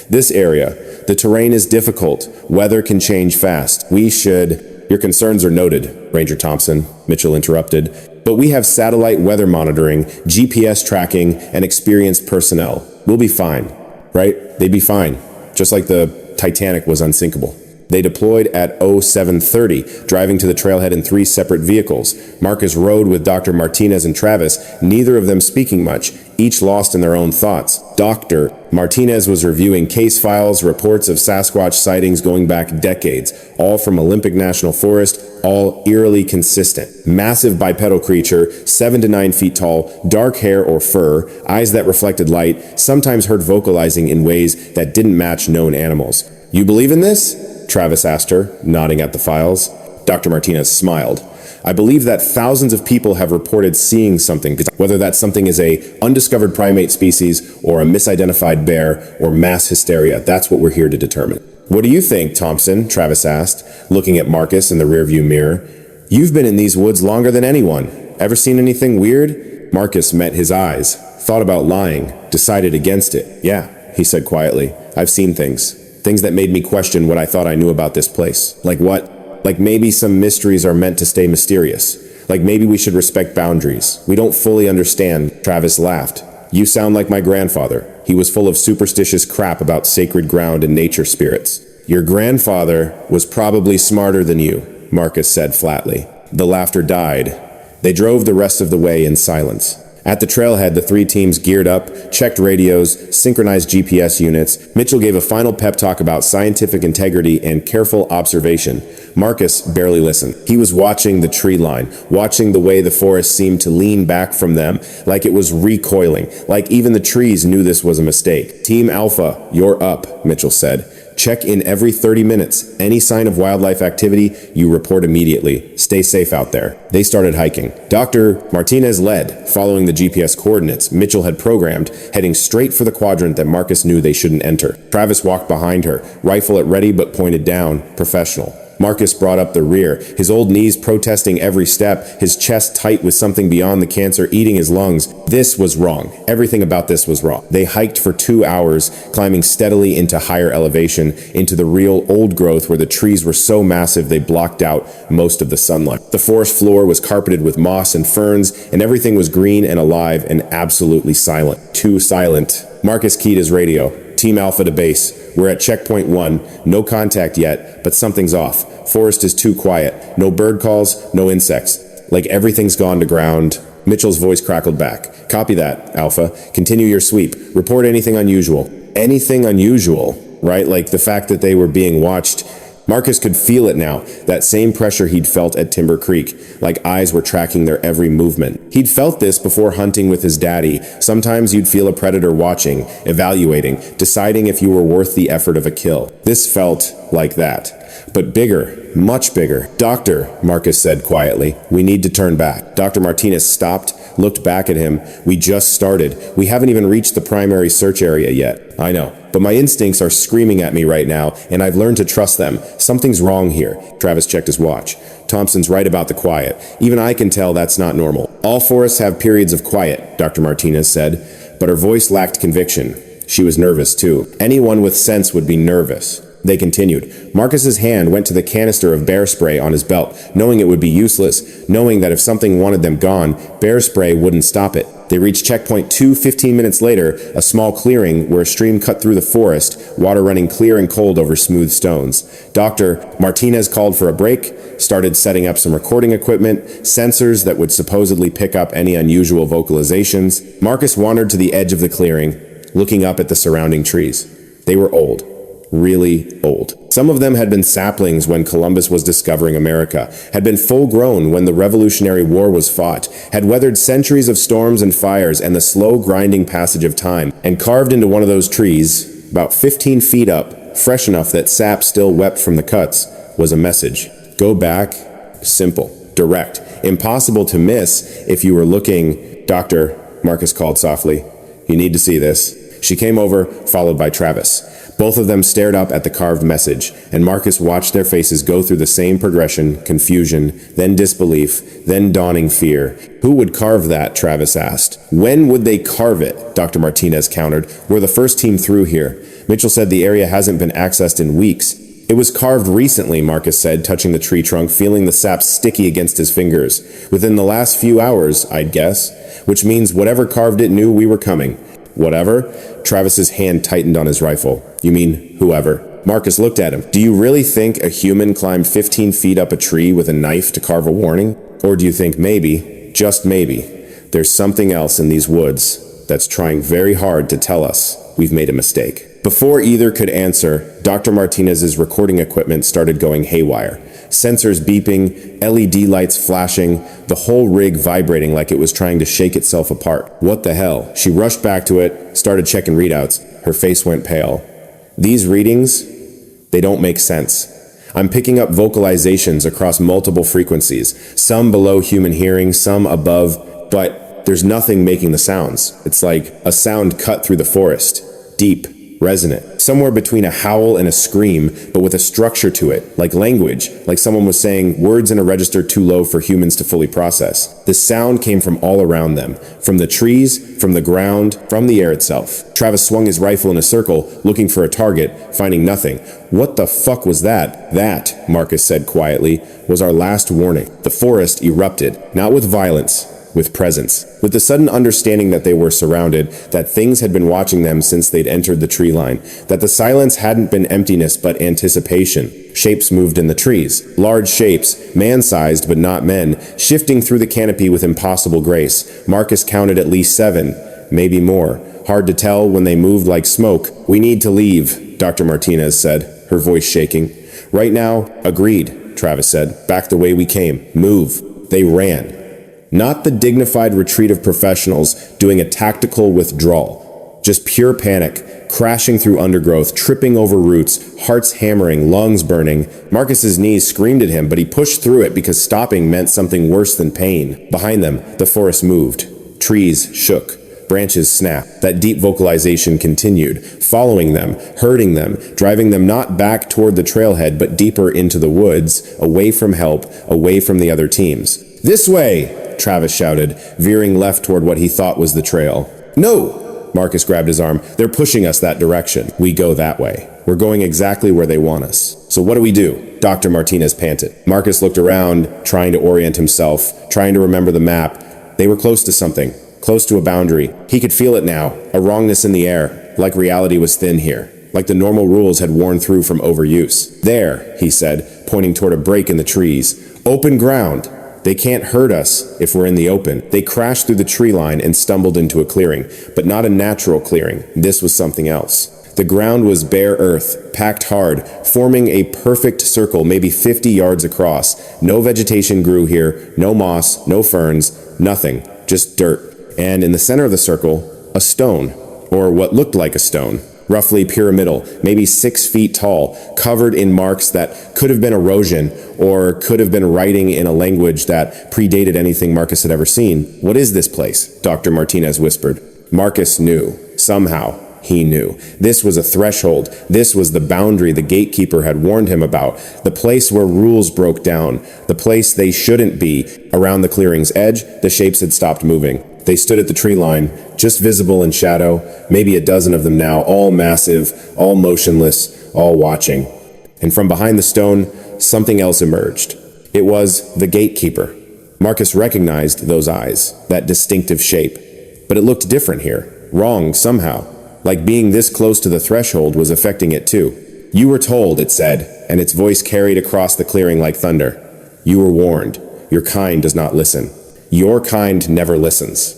This area, the terrain is difficult. Weather can change fast. We should... Your concerns are noted, Ranger Thompson, Mitchell interrupted. But we have satellite weather monitoring, GPS tracking, and experienced personnel. We'll be fine, right? They'd be fine, just like the Titanic was unsinkable. They deployed at 0730, driving to the trailhead in 3 separate vehicles. Marcus rode with Dr. Martinez and Travis, neither of them speaking much, each lost in their own thoughts. Dr. Martinez was reviewing case files, reports of Sasquatch sightings going back decades, all from Olympic National Forest, all eerily consistent. Massive bipedal creature, 7 to 9 feet tall, dark hair or fur, eyes that reflected light, sometimes heard vocalizing in ways that didn't match known animals. You believe in this? Travis asked her, nodding at the files. Dr. Martinez smiled. I believe that thousands of people have reported seeing something, whether that something is a undiscovered primate species or a misidentified bear or mass hysteria. That's what we're here to determine. What do you think, Thompson? Travis asked, looking at Marcus in the rearview mirror. You've been in these woods longer than anyone. Ever seen anything weird? Marcus met his eyes, thought about lying, decided against it. Yeah, he said quietly. I've seen things. Things that made me question what I thought I knew about this place. Like what? Like maybe some mysteries are meant to stay mysterious. Like maybe we should respect boundaries. We don't fully understand. Travis laughed. You sound like my grandfather. He was full of superstitious crap about sacred ground and nature spirits. Your grandfather was probably smarter than you, Marcus said flatly. The laughter died. They drove the rest of the way in silence. At the trailhead, the three teams geared up, checked radios, synchronized GPS units. Mitchell gave a final pep talk about scientific integrity and careful observation. Marcus barely listened. He was watching the tree line, watching the way the forest seemed to lean back from them, like it was recoiling, like even the trees knew this was a mistake. Team Alpha, you're up, Mitchell said. Check in every 30 minutes. Any sign of wildlife activity, you report immediately. Stay safe out there. They started hiking. Dr. Martinez led, following the GPS coordinates Mitchell had programmed, heading straight for the quadrant that Marcus knew they shouldn't enter. Travis walked behind her, rifle at ready but pointed down, professional. Marcus brought up the rear, his old knees protesting every step, his chest tight with something beyond the cancer eating his lungs. This was wrong. Everything about this was wrong. They hiked for 2 hours, climbing steadily into higher elevation, into the real old growth where the trees were so massive they blocked out most of the sunlight. The forest floor was carpeted with moss and ferns, and everything was green and alive and absolutely silent. Too silent. Marcus keyed his radio. Team Alpha to base. We're at checkpoint 1. No contact yet, but something's off. Forest is too quiet. No bird calls, no insects. Like everything's gone to ground. Mitchell's voice crackled back. Copy that, Alpha. Continue your sweep. Report anything unusual. Anything unusual, right? Like the fact that they were being watched. Marcus could feel it now, that same pressure he'd felt at Timber Creek, like eyes were tracking their every movement. He'd felt this before hunting with his daddy. Sometimes you'd feel a predator watching, evaluating, deciding if you were worth the effort of a kill. This felt like that. But bigger, much bigger. Doctor, Marcus said quietly, we need to turn back. Dr. Martinez stopped, looked back at him. We just started. We haven't even reached the primary search area yet. I know, but my instincts are screaming at me right now, and I've learned to trust them. Something's wrong here. Travis checked his watch. Thompson's right about the quiet. Even I can tell that's not normal. All forests have periods of quiet, Dr. Martinez said, but her voice lacked conviction. She was nervous too. Anyone with sense would be nervous. They continued. Marcus's hand went to the canister of bear spray on his belt, knowing it would be useless, knowing that if something wanted them gone, bear spray wouldn't stop it. They reached checkpoint 2 15 minutes later, a small clearing where a stream cut through the forest, water running clear and cold over smooth stones. Dr. Martinez called for a break, started setting up some recording equipment, sensors that would supposedly pick up any unusual vocalizations. Marcus wandered to the edge of the clearing, looking up at the surrounding trees. They were old. Really old. Some of them had been saplings when Columbus was discovering America, had been full-grown when the Revolutionary War was fought, had weathered centuries of storms and fires and the slow grinding passage of time, and carved into one of those trees, about 15 feet up, fresh enough that sap still wept from the cuts, was a message. Go back. Simple. Direct. Impossible to miss if you were looking. Doctor, Marcus called softly. You need to see this. She came over, followed by Travis. Both of them stared up at the carved message, and Marcus watched their faces go through the same progression, confusion, then disbelief, then dawning fear. Who would carve that? Travis asked. When would they carve it? Dr. Martinez countered. We're the first team through here. Mitchell said the area hasn't been accessed in weeks. It was carved recently, Marcus said, touching the tree trunk, feeling the sap sticky against his fingers. Within the last few hours, I'd guess. Which means whatever carved it knew we were coming. Whatever? Travis's hand tightened on his rifle. You mean whoever? Marcus looked at him. Do you really think a human climbed 15 feet up a tree with a knife to carve a warning? Or do you think maybe, just maybe, there's something else in these woods that's trying very hard to tell us we've made a mistake? Before either could answer, Dr. Martinez's recording equipment started going haywire. Sensors beeping, LED lights flashing, the whole rig vibrating like it was trying to shake itself apart. What the hell? She rushed back to it, started checking readouts. Her face went pale. These readings, they don't make sense. I'm picking up vocalizations across multiple frequencies, some below human hearing, some above, but there's nothing making the sounds. It's like a sound cut through the forest, deep, resonant, somewhere between a howl and a scream, but with a structure to it, like language, like someone was saying words in a register too low for humans to fully process. The sound came from all around them, from the trees, from the ground, from the air itself. Travis swung his rifle in a circle, looking for a target, finding nothing. What the fuck was that? That, Marcus said quietly, was our last warning. The forest erupted, not with violence, with presence, with the sudden understanding that they were surrounded, that things had been watching them since they'd entered the tree line, that the silence hadn't been emptiness but anticipation. Shapes moved in the trees, large shapes, man-sized but not men, shifting through the canopy with impossible grace. Marcus counted at least 7, maybe more. Hard to tell when they moved like smoke. "We need to leave," Dr. Martinez said, her voice shaking. "Right now, agreed," Travis said. "Back the way we came. Move." They ran. Not the dignified retreat of professionals doing a tactical withdrawal. Just pure panic, crashing through undergrowth, tripping over roots, hearts hammering, lungs burning. Marcus's knees screamed at him, but he pushed through it because stopping meant something worse than pain. Behind them, the forest moved. Trees shook. Branches snapped. That deep vocalization continued, following them, herding them, driving them not back toward the trailhead, but deeper into the woods, away from help, away from the other teams. "This way!" Travis shouted, veering left toward what he thought was the trail. "No!" Marcus grabbed his arm. "They're pushing us that direction. We go that way. We're going exactly where they want us." "So what do we do?" Dr. Martinez panted. Marcus looked around, trying to orient himself, trying to remember the map. They were close to something, close to a boundary. He could feel it now, a wrongness in the air, like reality was thin here, like the normal rules had worn through from overuse. "There," he said, pointing toward a break in the trees. "Open ground. They can't hurt us if we're in the open." They crashed through the tree line and stumbled into a clearing, but not a natural clearing. This was something else. The ground was bare earth, packed hard, forming a perfect circle maybe 50 yards across. No vegetation grew here, no moss, no ferns, nothing, just dirt. And in the center of the circle, a stone, or what looked like a stone. Roughly pyramidal, maybe 6 feet tall, covered in marks that could have been erosion or could have been writing in a language that predated anything Marcus had ever seen. "What is this place?" Dr. Martinez whispered. Marcus knew. Somehow, he knew. This was a threshold. This was the boundary the gatekeeper had warned him about. The place where rules broke down. The place they shouldn't be. Around the clearing's edge, the shapes had stopped moving. They stood at the tree line, just visible in shadow, maybe a dozen of them now, all massive, all motionless, all watching. And from behind the stone, something else emerged. It was the gatekeeper. Marcus recognized those eyes, that distinctive shape. But it looked different here, wrong somehow, like being this close to the threshold was affecting it too. "You were told," it said, and its voice carried across the clearing like thunder. "You were warned. Your kind does not listen. Your kind never listens."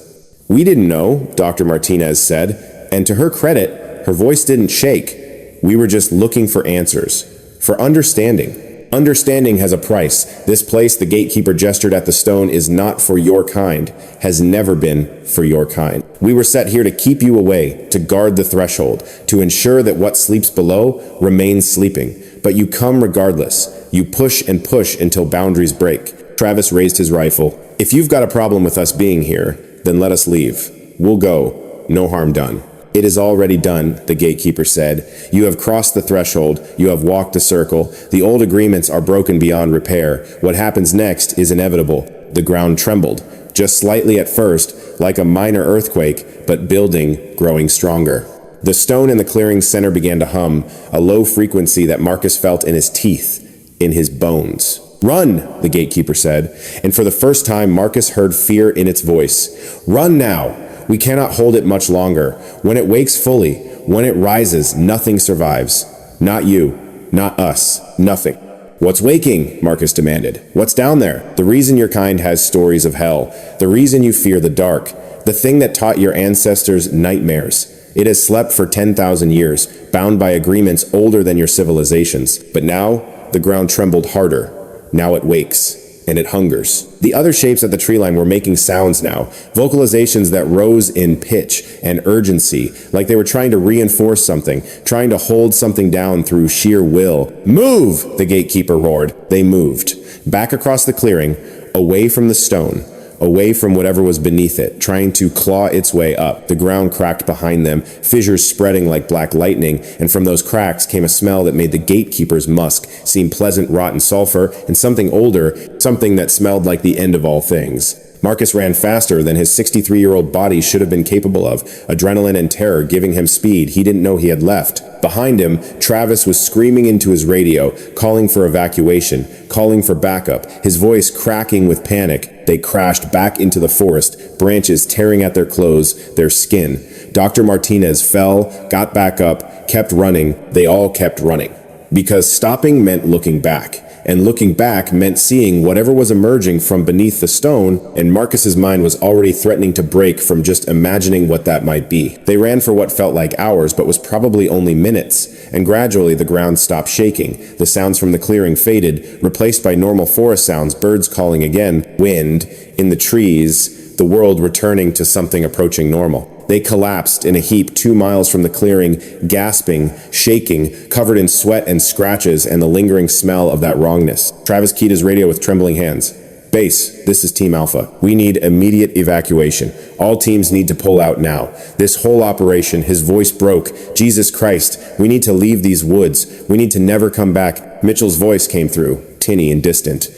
"We didn't know," Dr. Martinez said, and to her credit, her voice didn't shake. "We were just looking for answers, for understanding. Understanding has a price. This place," the gatekeeper gestured at the stone, "is not for your kind, has never been for your kind. We were set here to keep you away, to guard the threshold, to ensure that what sleeps below remains sleeping. But you come regardless. You push and push until boundaries break." Travis raised his rifle. "If you've got a problem with us being here, then let us leave. We'll go. No harm done." "It is already done," the gatekeeper said. "You have crossed the threshold. You have walked the circle. The old agreements are broken beyond repair. What happens next is inevitable." The ground trembled, just slightly at first, like a minor earthquake, but building, growing stronger. The stone in the clearing's center began to hum, a low frequency that Marcus felt in his teeth, in his bones. "Run," the gatekeeper said, and for the first time Marcus heard fear in its voice. "Run now! We cannot hold it much longer. When it wakes fully, when it rises, nothing survives. Not you, not us, nothing." "What's waking?" Marcus demanded. "What's down there? The reason your kind has stories of hell, the reason you fear the dark, the thing that taught your ancestors nightmares. It has slept for 10,000 years, bound by agreements older than your civilizations. But now, the ground trembled harder. Now it wakes, and it hungers. The other shapes at the tree line were making sounds now, vocalizations that rose in pitch and urgency, like they were trying to reinforce something, trying to hold something down through sheer will. "Move!" the gatekeeper roared. They moved. Back across the clearing, away from the stone, away from whatever was beneath it, trying to claw its way up. The ground cracked behind them, fissures spreading like black lightning, and from those cracks came a smell that made the gatekeeper's musk seem pleasant rotten sulfur, and something older, something that smelled like the end of all things. Marcus ran faster than his 63-year-old body should have been capable of, adrenaline and terror giving him speed he didn't know he had left. Behind him, Travis was screaming into his radio, calling for evacuation, calling for backup, his voice cracking with panic. They crashed back into the forest, branches tearing at their clothes, their skin. Dr. Martinez fell, got back up, kept running. They all kept running. Because stopping meant looking back. And looking back meant seeing whatever was emerging from beneath the stone, and Marcus's mind was already threatening to break from just imagining what that might be. They ran for what felt like hours, but was probably only minutes, and gradually the ground stopped shaking. The sounds from the clearing faded, replaced by normal forest sounds, birds calling again, wind, in the trees, the world returning to something approaching normal. They collapsed in a heap 2 miles from the clearing, gasping, shaking, covered in sweat and scratches and the lingering smell of that wrongness. Travis keyed his radio with trembling hands. "Base, this is Team Alpha. We need immediate evacuation. All teams need to pull out now. This whole operation," his voice broke. "Jesus Christ, we need to leave these woods. We need to never come back." Mitchell's voice came through, tinny and distant.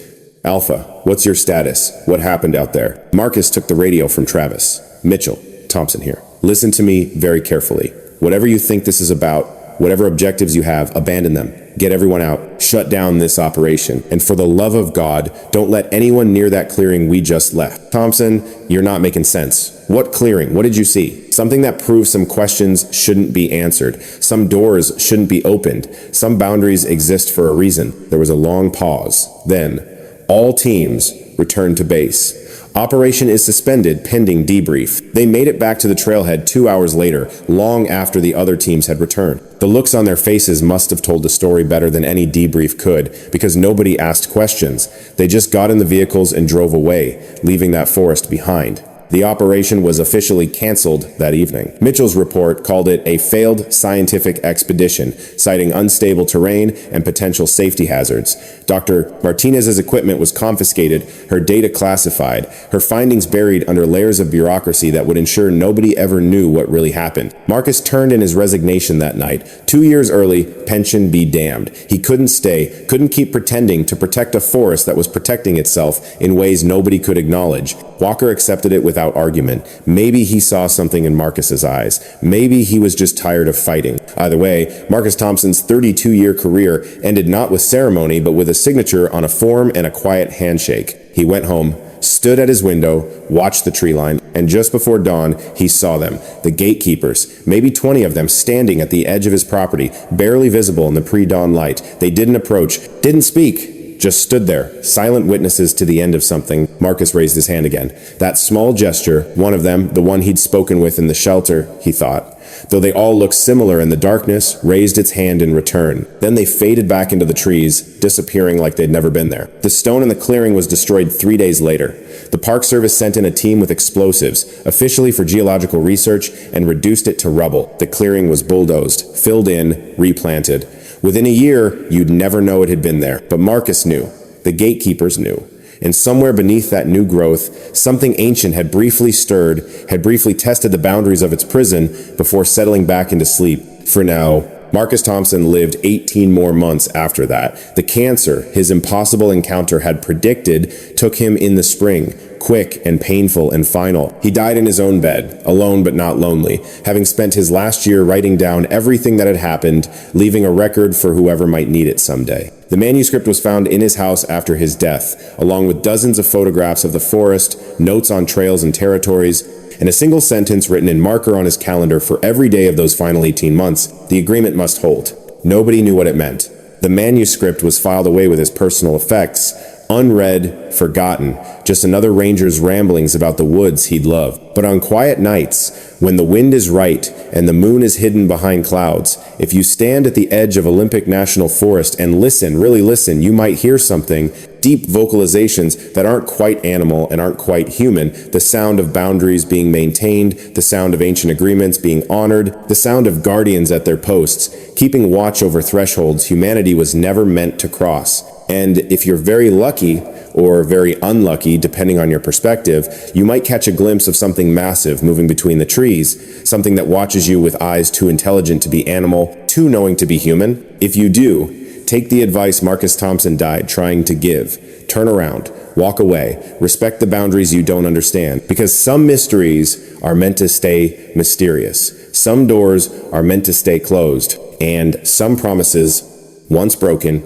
"Alpha, what's your status? What happened out there?" Marcus took the radio from Travis. "Mitchell, Thompson here. Listen to me very carefully. Whatever you think this is about, whatever objectives you have, abandon them. Get everyone out. Shut down this operation. And for the love of God, don't let anyone near that clearing we just left." "Thompson, you're not making sense. What clearing? What did you see?" "Something that proves some questions shouldn't be answered. Some doors shouldn't be opened. Some boundaries exist for a reason." There was a long pause. Then, "All teams return to base. Operation is suspended pending debrief." They made it back to the trailhead 2 hours later, long after the other teams had returned. The looks on their faces must have told the story better than any debrief could, because nobody asked questions. They just got in the vehicles and drove away, leaving that forest behind. The operation was officially canceled that evening. Mitchell's report called it a failed scientific expedition, citing unstable terrain and potential safety hazards. Dr. Martinez's equipment was confiscated, her data classified, her findings buried under layers of bureaucracy that would ensure nobody ever knew what really happened. Marcus turned in his resignation that night. 2 years early, pension be damned. He couldn't stay, couldn't keep pretending to protect a forest that was protecting itself in ways nobody could acknowledge. Walker accepted it without argument. Maybe he saw something in Marcus's eyes. Maybe he was just tired of fighting. Either way, Marcus Thompson's 32-year career ended not with ceremony, but with a signature on a form and a quiet handshake. He went home, stood at his window, watched the tree line, and just before dawn, he saw them, the gatekeepers, maybe 20 of them standing at the edge of his property, barely visible in the pre-dawn light. They didn't approach, didn't speak, just stood there, silent witnesses to the end of something. Marcus raised his hand again. That small gesture, one of them, the one he'd spoken with in the shelter, he thought. Though they all looked similar in the darkness, raised its hand in return. Then they faded back into the trees, disappearing like they'd never been there. The stone in the clearing was destroyed 3 days later. The Park Service sent in a team with explosives, officially for geological research, and reduced it to rubble. The clearing was bulldozed, filled in, replanted. Within a year, you'd never know it had been there. But Marcus knew. The gatekeepers knew. And somewhere beneath that new growth, something ancient had briefly stirred, had briefly tested the boundaries of its prison before settling back into sleep. For now, Marcus Thompson lived 18 more months after that. The cancer his impossible encounter had predicted took him in the spring, quick and painful and final. He died in his own bed, alone but not lonely, having spent his last year writing down everything that had happened, leaving a record for whoever might need it someday. The manuscript was found in his house after his death, along with dozens of photographs of the forest, notes on trails and territories, and a single sentence written in marker on his calendar for every day of those final 18 months. The agreement must hold. Nobody knew what it meant. The manuscript was filed away with his personal effects, unread, forgotten, just another ranger's ramblings about the woods he'd love. But on quiet nights, when the wind is right and the moon is hidden behind clouds, if you stand at the edge of Olympic National Forest and listen, really listen, you might hear something deep vocalizations that aren't quite animal and aren't quite human, the sound of boundaries being maintained, the sound of ancient agreements being honored, the sound of guardians at their posts, keeping watch over thresholds humanity was never meant to cross. And if you're very lucky, or very unlucky, depending on your perspective, you might catch a glimpse of something massive moving between the trees, something that watches you with eyes too intelligent to be animal, too knowing to be human. If you do, take the advice Marcus Thompson died trying to give. Turn around, walk away, respect the boundaries you don't understand, because some mysteries are meant to stay mysterious. Some doors are meant to stay closed, and some promises, once broken,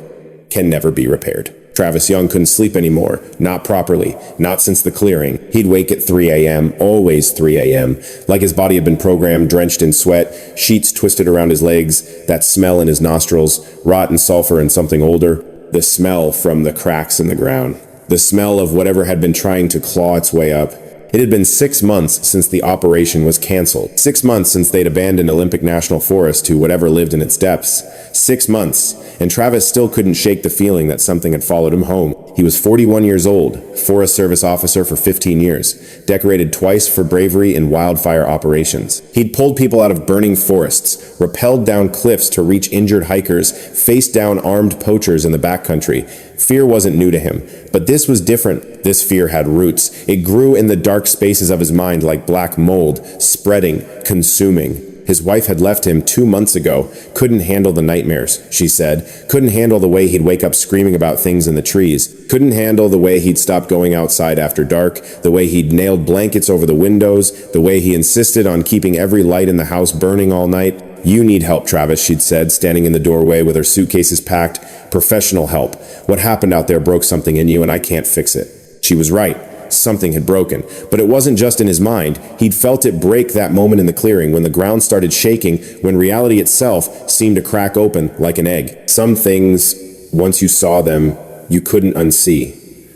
can never be repaired. Travis Young couldn't sleep anymore, not properly, not since the clearing. He'd wake at 3 a.m., always 3 a.m., like his body had been programmed, drenched in sweat, sheets twisted around his legs, that smell in his nostrils, rotten sulfur and something older, the smell from the cracks in the ground, the smell of whatever had been trying to claw its way up. It had been 6 months since the operation was canceled. 6 months since they'd abandoned Olympic National Forest to whatever lived in its depths. 6 months, and Travis still couldn't shake the feeling that something had followed him home. He was 41 years old, Forest Service officer for 15 years, decorated twice for bravery in wildfire operations. He'd pulled people out of burning forests, rappelled down cliffs to reach injured hikers, faced down armed poachers in the backcountry. Fear wasn't new to him, but this was different. This fear had roots. It grew in the dark spaces of his mind like black mold, spreading, consuming. His wife had left him 2 months ago. Couldn't handle the nightmares, she said. Couldn't handle the way he'd wake up screaming about things in the trees. Couldn't handle the way he'd stop going outside after dark, the way he'd nailed blankets over the windows, the way he insisted on keeping every light in the house burning all night. You need help, Travis, she'd said, standing in the doorway with her suitcases packed. Professional help. What happened out there broke something in you and I can't fix it. She was right. Something had broken. But it wasn't just in his mind. He'd felt it break that moment in the clearing when the ground started shaking, when reality itself seemed to crack open like an egg. Some things, once you saw them, you couldn't unsee.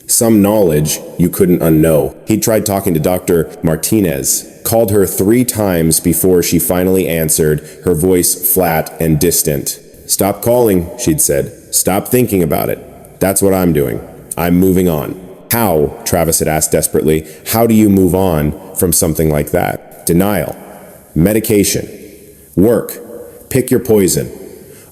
Some knowledge you couldn't unknow. He'd tried talking to Dr. Martinez, called her 3 times before she finally answered, her voice flat and distant. Stop calling, she'd said. Stop thinking about it. That's what I'm doing. I'm moving on. How, Travis had asked desperately, how do you move on from something like that? Denial. Medication. Work. Pick your poison.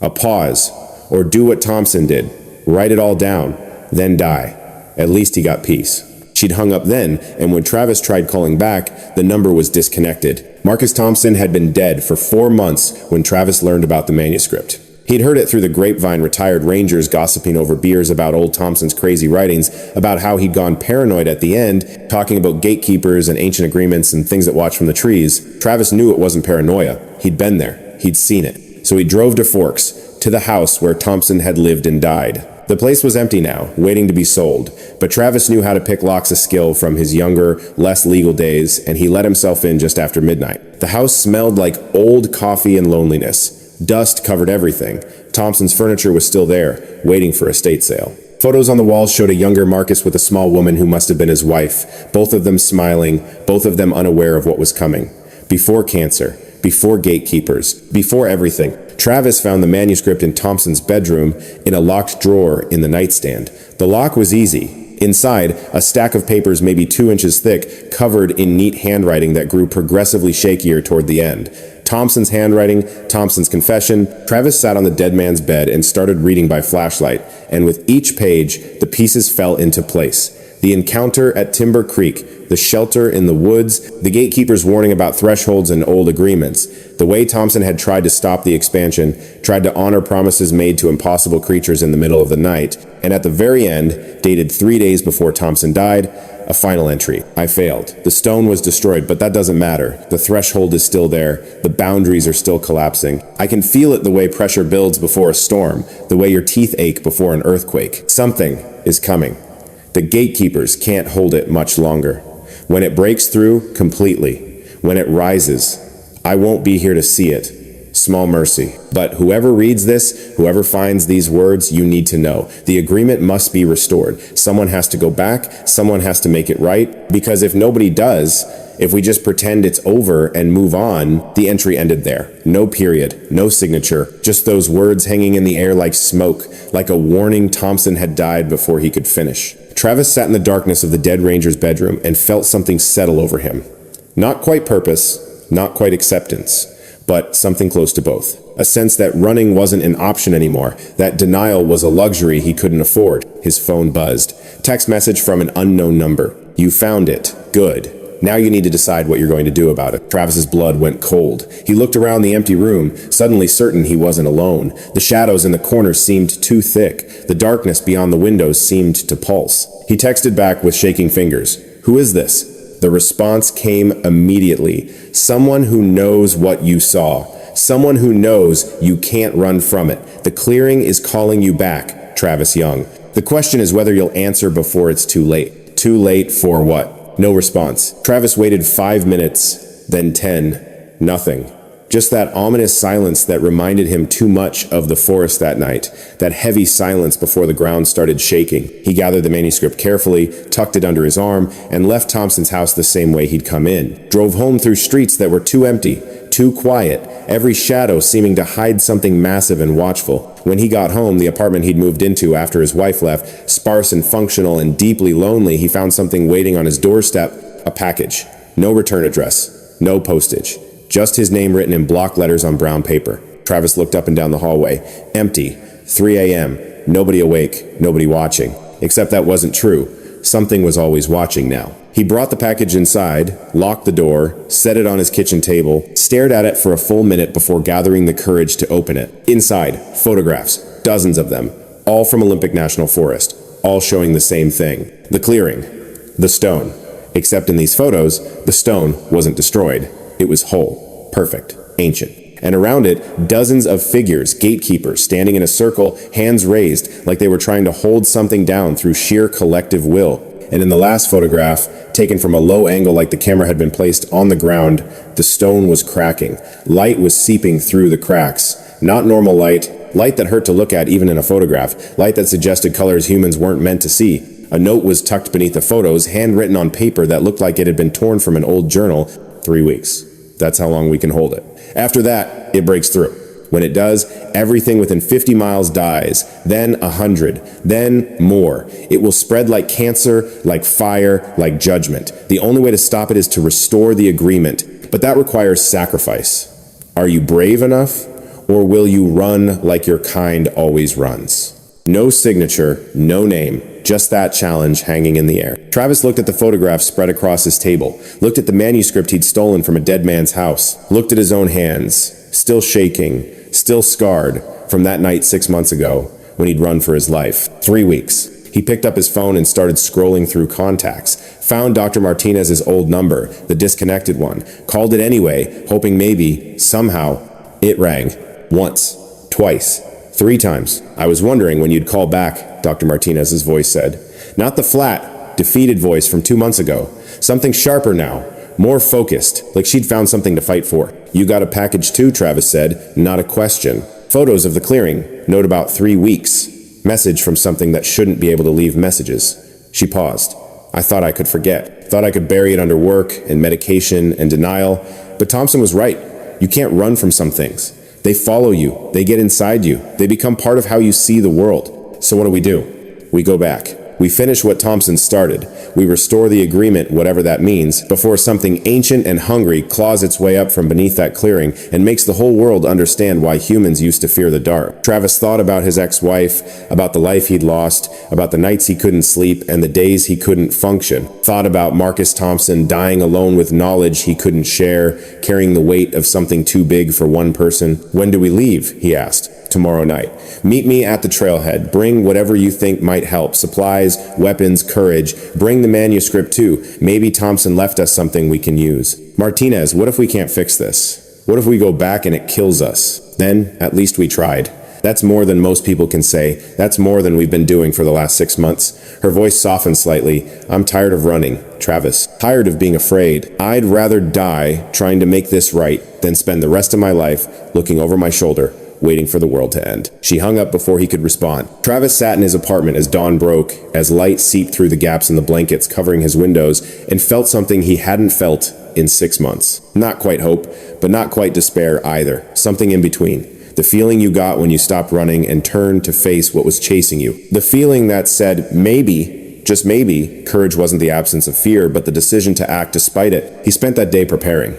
A pause. Or do what Thompson did. Write it all down. Then die. At least he got peace. She'd hung up then, and when Travis tried calling back, the number was disconnected. Marcus Thompson had been dead for 4 months when Travis learned about the manuscript. He'd heard it through the grapevine, retired rangers gossiping over beers about old Thompson's crazy writings, about how he'd gone paranoid at the end, talking about gatekeepers and ancient agreements and things that watch from the trees. Travis knew it wasn't paranoia. He'd been there. He'd seen it. So he drove to Forks, to the house where Thompson had lived and died. The place was empty now, waiting to be sold, but Travis knew how to pick locks of skill from his younger, less legal days, and he let himself in just after midnight. The house smelled like old coffee and loneliness. Dust covered everything. Thompson's furniture was still there, waiting for estate sale. Photos on the walls showed a younger Marcus with a small woman who must have been his wife, both of them smiling, both of them unaware of what was coming. Before cancer, before gatekeepers, before everything. Travis found the manuscript in Thompson's bedroom in a locked drawer in the nightstand. The lock was easy. Inside, a stack of papers maybe 2 inches thick, covered in neat handwriting that grew progressively shakier toward the end. Thompson's handwriting, Thompson's confession. Travis sat on the dead man's bed and started reading by flashlight, and with each page, the pieces fell into place. The encounter at Timber Creek, the shelter in the woods, the gatekeepers warning about thresholds and old agreements, the way Thompson had tried to stop the expansion, tried to honor promises made to impossible creatures in the middle of the night, and at the very end, dated 3 days before Thompson died, a final entry. I failed. The stone was destroyed, but that doesn't matter. The threshold is still there. The boundaries are still collapsing. I can feel it the way pressure builds before a storm, the way your teeth ache before an earthquake. Something is coming. The gatekeepers can't hold it much longer. When it breaks through completely, when it rises, I won't be here to see it. Small mercy. But whoever reads this, whoever finds these words, you need to know. The agreement must be restored. Someone has to go back. Someone has to make it right. Because if nobody does, If we just pretend it's over and move on, the entry ended there. No period, no signature, just those words hanging in the air like smoke, like a warning Thompson had died before he could finish. Travis sat in the darkness of the dead ranger's bedroom and felt something settle over him. Not quite purpose, not quite acceptance, but something close to both. A sense that running wasn't an option anymore, that denial was a luxury he couldn't afford. His phone buzzed. Text message from an unknown number. You found it. Good. Now you need to decide what you're going to do about it. Travis's blood went cold. He looked around the empty room, suddenly certain he wasn't alone. The shadows in the corners seemed too thick. The darkness beyond the windows seemed to pulse. He texted back with shaking fingers. Who is this? The response came immediately. Someone who knows what you saw. Someone who knows you can't run from it. The clearing is calling you back, Travis Young. The question is whether you'll answer before it's too late. Too late for what? No response. Travis waited 5 minutes, then 10. Nothing. Just that ominous silence that reminded him too much of the forest that night. That heavy silence before the ground started shaking. He gathered the manuscript carefully, tucked it under his arm, and left Thompson's house the same way he'd come in. Drove home through streets that were too empty, too quiet, every shadow seeming to hide something massive and watchful. When he got home, the apartment he'd moved into after his wife left, sparse and functional and deeply lonely, he found something waiting on his doorstep, a package. No return address, no postage, just his name written in block letters on brown paper. Travis looked up and down the hallway. Empty. 3 a.m. Nobody awake, nobody watching. Except that wasn't true. Something was always watching now. He brought the package inside, locked the door, set it on his kitchen table, stared at it for a full minute before gathering the courage to open it. Inside, photographs, dozens of them, all from Olympic National Forest, all showing the same thing. The clearing, the stone. Except in these photos, the stone wasn't destroyed. It was whole, perfect, ancient. And around it, dozens of figures, gatekeepers, standing in a circle, hands raised, like they were trying to hold something down through sheer collective will. And in the last photograph, taken from a low angle like the camera had been placed on the ground, the stone was cracking. Light was seeping through the cracks. Not normal light, light that hurt to look at even in a photograph, light that suggested colors humans weren't meant to see. A note was tucked beneath the photos, handwritten on paper that looked like it had been torn from an old journal. 3 weeks. That's how long we can hold it. After that, it breaks through. When it does, everything within 50 miles dies, then 100, then more. It will spread like cancer, like fire, like judgment. The only way to stop it is to restore the agreement, but that requires sacrifice. Are you brave enough, or will you run like your kind always runs? No signature, no name, just that challenge hanging in the air. Travis looked at the photographs spread across his table, looked at the manuscript he'd stolen from a dead man's house, looked at his own hands, still shaking, still scarred from that night 6 months ago when he'd run for his life. 3 weeks. He picked up his phone and started scrolling through contacts, found Dr. Martinez's old number, the disconnected one, called it anyway, hoping maybe, somehow, it rang. Once, twice, 3 times. I was wondering when you'd call back, Dr. Martinez's voice said. Not the flat, defeated voice from 2 months ago. Something sharper now, more focused, like she'd found something to fight for. You got a package too, Travis said, not a question. Photos of the clearing, note about 3 weeks. Message from something that shouldn't be able to leave messages. She paused. I thought I could forget. Thought I could bury it under work and medication and denial. But Thompson was right. You can't run from some things. They follow you. They get inside you. They become part of how you see the world. So what do? We go back. We finish what Thompson started. We restore the agreement, whatever that means, before something ancient and hungry claws its way up from beneath that clearing and makes the whole world understand why humans used to fear the dark. Travis thought about his ex-wife, about the life he'd lost, about the nights he couldn't sleep and the days he couldn't function. Thought about Marcus Thompson dying alone with knowledge he couldn't share, carrying the weight of something too big for one person. When do we leave? He asked. Tomorrow night. Meet me at the trailhead. Bring whatever you think might help. Supplies, weapons, courage. Bring the manuscript too. Maybe Thompson left us something we can use. Martinez, what if we can't fix this? What if we go back and it kills us? Then, at least we tried. That's more than most people can say. That's more than we've been doing for the last 6 months. Her voice softened slightly. I'm tired of running, Travis. Tired of being afraid. I'd rather die trying to make this right than spend the rest of my life looking over my shoulder, waiting for the world to end. She hung up before he could respond. Travis sat in his apartment as dawn broke, as light seeped through the gaps in the blankets covering his windows, and felt something he hadn't felt in 6 months. Not quite hope, but not quite despair either. Something in between. The feeling you got when you stopped running and turned to face what was chasing you. The feeling that said, maybe, just maybe, courage wasn't the absence of fear, but the decision to act despite it. He spent that day preparing.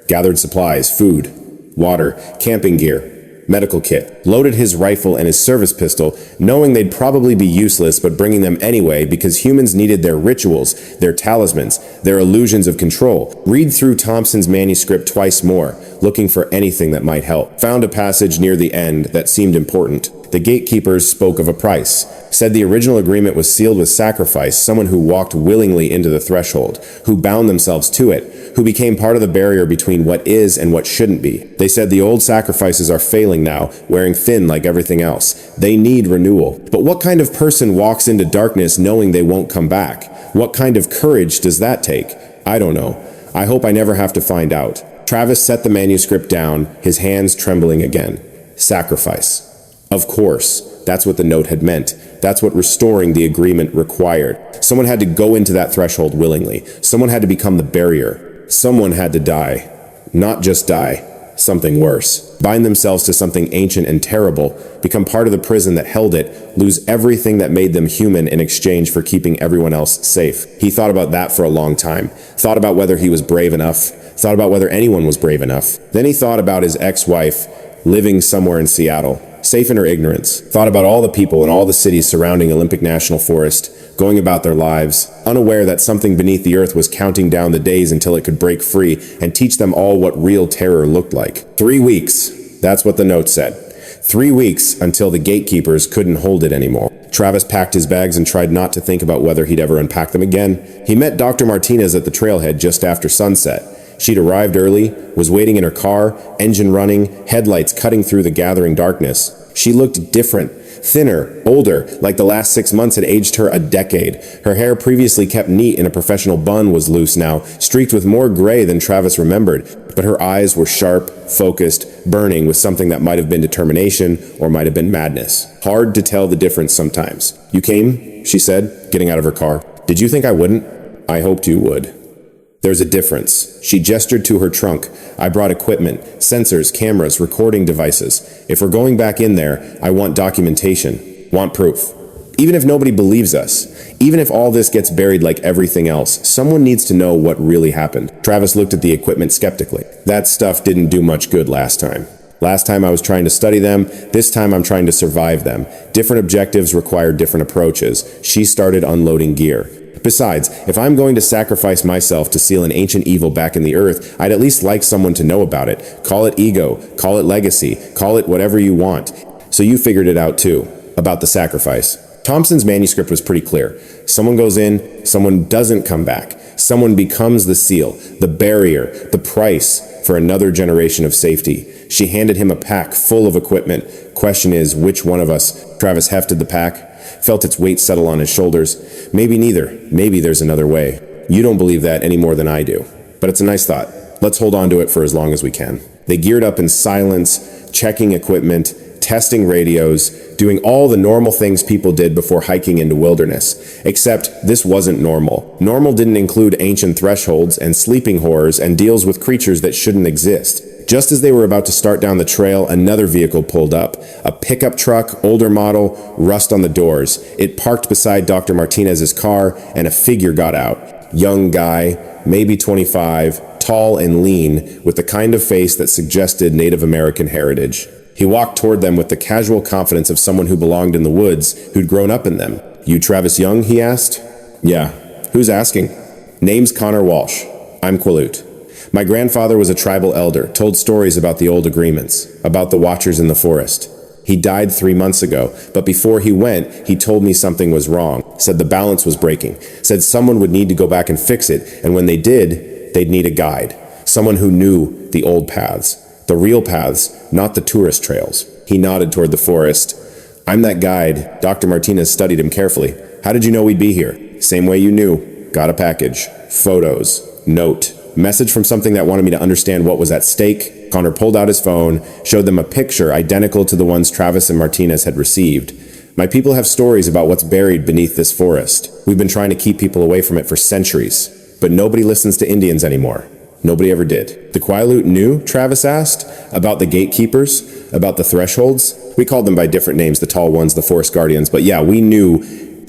Gathered supplies, food, water, camping gear, medical kit, loaded his rifle and his service pistol, knowing they'd probably be useless but bringing them anyway because humans needed their rituals, their talismans, their illusions of control. Read through Thompson's manuscript twice more, looking for anything that might help. Found a passage near the end that seemed important. The gatekeepers spoke of a price, said the original agreement was sealed with sacrifice, someone who walked willingly into the threshold, who bound themselves to it, who became part of the barrier between what is and what shouldn't be. They said the old sacrifices are failing now, wearing thin like everything else. They need renewal. But what kind of person walks into darkness knowing they won't come back? What kind of courage does that take? I don't know. I hope I never have to find out. Travis set the manuscript down, his hands trembling again. Sacrifice. Of course, that's what the note had meant. That's what restoring the agreement required. Someone had to go into that threshold willingly. Someone had to become the barrier. Someone had to die. Not just die. Something worse. Bind themselves to something ancient and terrible, become part of the prison that held it, lose everything that made them human in exchange for keeping everyone else safe. He thought about that for a long time. Thought about whether he was brave enough. Thought about whether anyone was brave enough. Then he thought about his ex-wife living somewhere in Seattle. Safe in her ignorance, thought about all the people in all the cities surrounding Olympic National Forest, going about their lives, unaware that something beneath the earth was counting down the days until it could break free and teach them all what real terror looked like. 3 weeks, that's what the note said. 3 weeks until the gatekeepers couldn't hold it anymore. Travis packed his bags and tried not to think about whether he'd ever unpack them again. He met Dr. Martinez at the trailhead just after sunset. She'd arrived early, was waiting in her car, engine running, headlights cutting through the gathering darkness. She looked different, thinner, older, like the last 6 months had aged her a decade. Her hair, previously kept neat in a professional bun, was loose now, streaked with more gray than Travis remembered, but her eyes were sharp, focused, burning with something that might have been determination or might have been madness. Hard to tell the difference sometimes. "You came?" she said, getting out of her car. "Did you think I wouldn't? I hoped you would." "There's a difference." She gestured to her trunk. "I brought equipment, sensors, cameras, recording devices. If we're going back in there, I want documentation, want proof. Even if nobody believes us, even if all this gets buried like everything else, someone needs to know what really happened." Travis looked at the equipment skeptically. "That stuff didn't do much good last time. Last time I was trying to study them, this time I'm trying to survive them. Different objectives require different approaches." She started unloading gear. "Besides, if I'm going to sacrifice myself to seal an ancient evil back in the earth, I'd at least like someone to know about it. Call it ego, call it legacy, call it whatever you want." "So you figured it out too, about the sacrifice." Thompson's manuscript was pretty clear. Someone goes in, someone doesn't come back. Someone becomes the seal, the barrier, the price for another generation of safety. She handed him a pack full of equipment. Question is, which one of us? Travis hefted the pack, felt its weight settle on his shoulders. Maybe neither. Maybe there's another way. You don't believe that any more than I do. But it's a nice thought. Let's hold on to it for as long as we can. They geared up in silence, checking equipment, testing radios, doing all the normal things people did before hiking into wilderness. Except this wasn't normal. Normal didn't include ancient thresholds and sleeping horrors and deals with creatures that shouldn't exist. Just as they were about to start down the trail, another vehicle pulled up. A pickup truck, older model, rust on the doors. It parked beside Dr. Martinez's car, and a figure got out. Young guy, maybe 25, tall and lean, with the kind of face that suggested Native American heritage. He walked toward them with the casual confidence of someone who belonged in the woods, who'd grown up in them. "You Travis Young?" he asked. "Yeah. Who's asking?" "Name's Connor Walsh. I'm Quilute. My grandfather was a tribal elder, told stories about the old agreements, about the watchers in the forest. He died 3 months ago, but before he went, he told me something was wrong, said the balance was breaking, said someone would need to go back and fix it, and when they did, they'd need a guide, someone who knew the old paths, the real paths, not the tourist trails." He nodded toward the forest. "I'm that guide." Dr. Martinez studied him carefully. "How did you know we'd be here?" "Same way you knew. Got a package. Photos. Note. Message from something that wanted me to understand what was at stake." Connor pulled out his phone, showed them a picture identical to the ones Travis and Martinez had received. "My people have stories about what's buried beneath this forest. We've been trying to keep people away from it for centuries, but nobody listens to Indians anymore. Nobody ever did. The Quileute knew, Travis asked, about the gatekeepers, about the thresholds. We called them by different names, the tall ones, the forest guardians, but yeah, we knew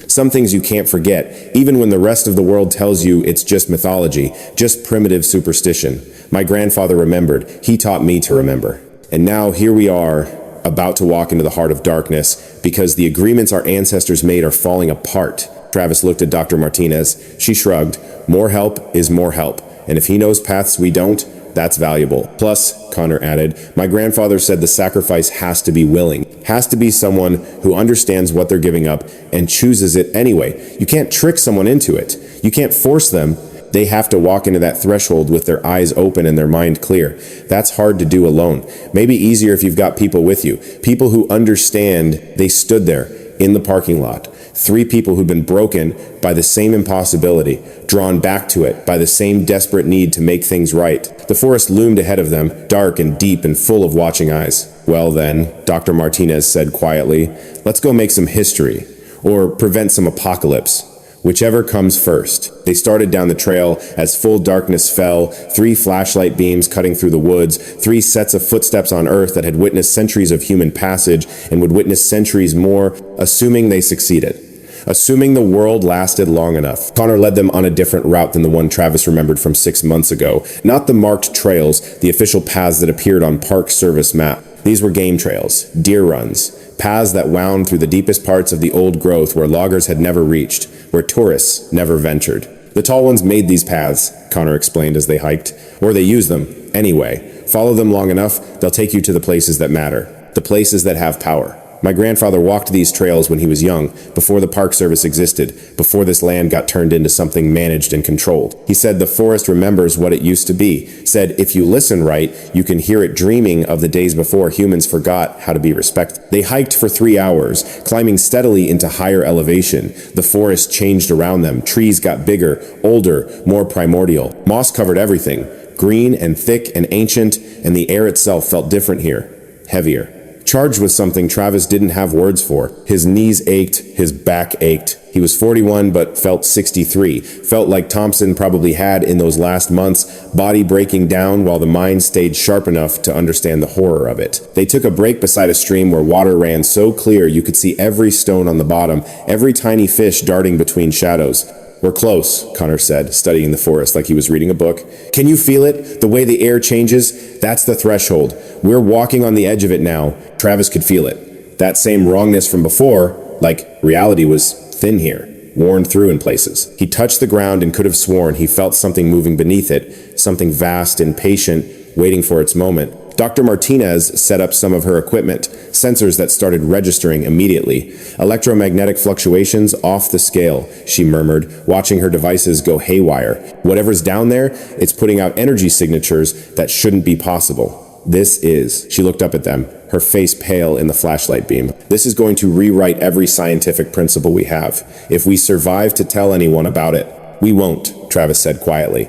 some things you can't forget, even when the rest of the world tells you it's just mythology, just primitive superstition. My grandfather remembered. He taught me to remember. And now here we are, about to walk into the heart of darkness, because the agreements our ancestors made are falling apart. Travis looked at Dr. Martinez. She shrugged. More help is more help. And if he knows paths we don't, that's valuable. Plus, Connor added, my grandfather said the sacrifice has to be willing. Has to be someone who understands what they're giving up and chooses it anyway. You can't trick someone into it. You can't force them. They have to walk into that threshold with their eyes open and their mind clear. That's hard to do alone. Maybe easier if you've got people with you. People who understand. They stood there in the parking lot. 3 people who'd been broken by the same impossibility, drawn back to it by the same desperate need to make things right. The forest loomed ahead of them, dark and deep and full of watching eyes. Well then, Dr. Martinez said quietly, let's go make some history, or prevent some apocalypse. Whichever comes first. They started down the trail as full darkness fell, 3 flashlight beams cutting through the woods, 3 sets of footsteps on earth that had witnessed centuries of human passage and would witness centuries more, assuming they succeeded. Assuming the world lasted long enough. Connor led them on a different route than the one Travis remembered from 6 months ago. Not the marked trails, the official paths that appeared on Park Service map. These were game trails, deer runs, paths that wound through the deepest parts of the old growth where loggers had never reached, where tourists never ventured. The tall ones made these paths, Connor explained as they hiked, or they used them. Anyway, follow them long enough, they'll take you to the places that matter, the places that have power. My grandfather walked these trails when he was young, before the Park Service existed, before this land got turned into something managed and controlled. He said the forest remembers what it used to be, said if you listen right, you can hear it dreaming of the days before humans forgot how to be respected. They hiked for 3 hours, climbing steadily into higher elevation. The forest changed around them. Trees got bigger, older, more primordial. Moss covered everything, green and thick and ancient, and the air itself felt different here, heavier. Charged with something Travis didn't have words for. His knees ached, his back ached. He was 41 but felt 63. Felt like Thompson probably had in those last months, body breaking down while the mind stayed sharp enough to understand the horror of it. They took a break beside a stream where water ran so clear you could see every stone on the bottom, every tiny fish darting between shadows. We're close, Connor said, studying the forest like he was reading a book. Can you feel it? The way the air changes? That's the threshold. We're walking on the edge of it now. Travis could feel it. That same wrongness from before, like reality was thin here, worn through in places. He touched the ground and could have sworn he felt something moving beneath it, something vast and patient, waiting for its moment. Dr. Martinez set up some of her equipment, sensors that started registering immediately. Electromagnetic fluctuations off the scale, she murmured, watching her devices go haywire. Whatever's down there, it's putting out energy signatures that shouldn't be possible. This is, she looked up at them, her face pale in the flashlight beam. This is going to rewrite every scientific principle we have. If we survive to tell anyone about it, we won't, Travis said quietly.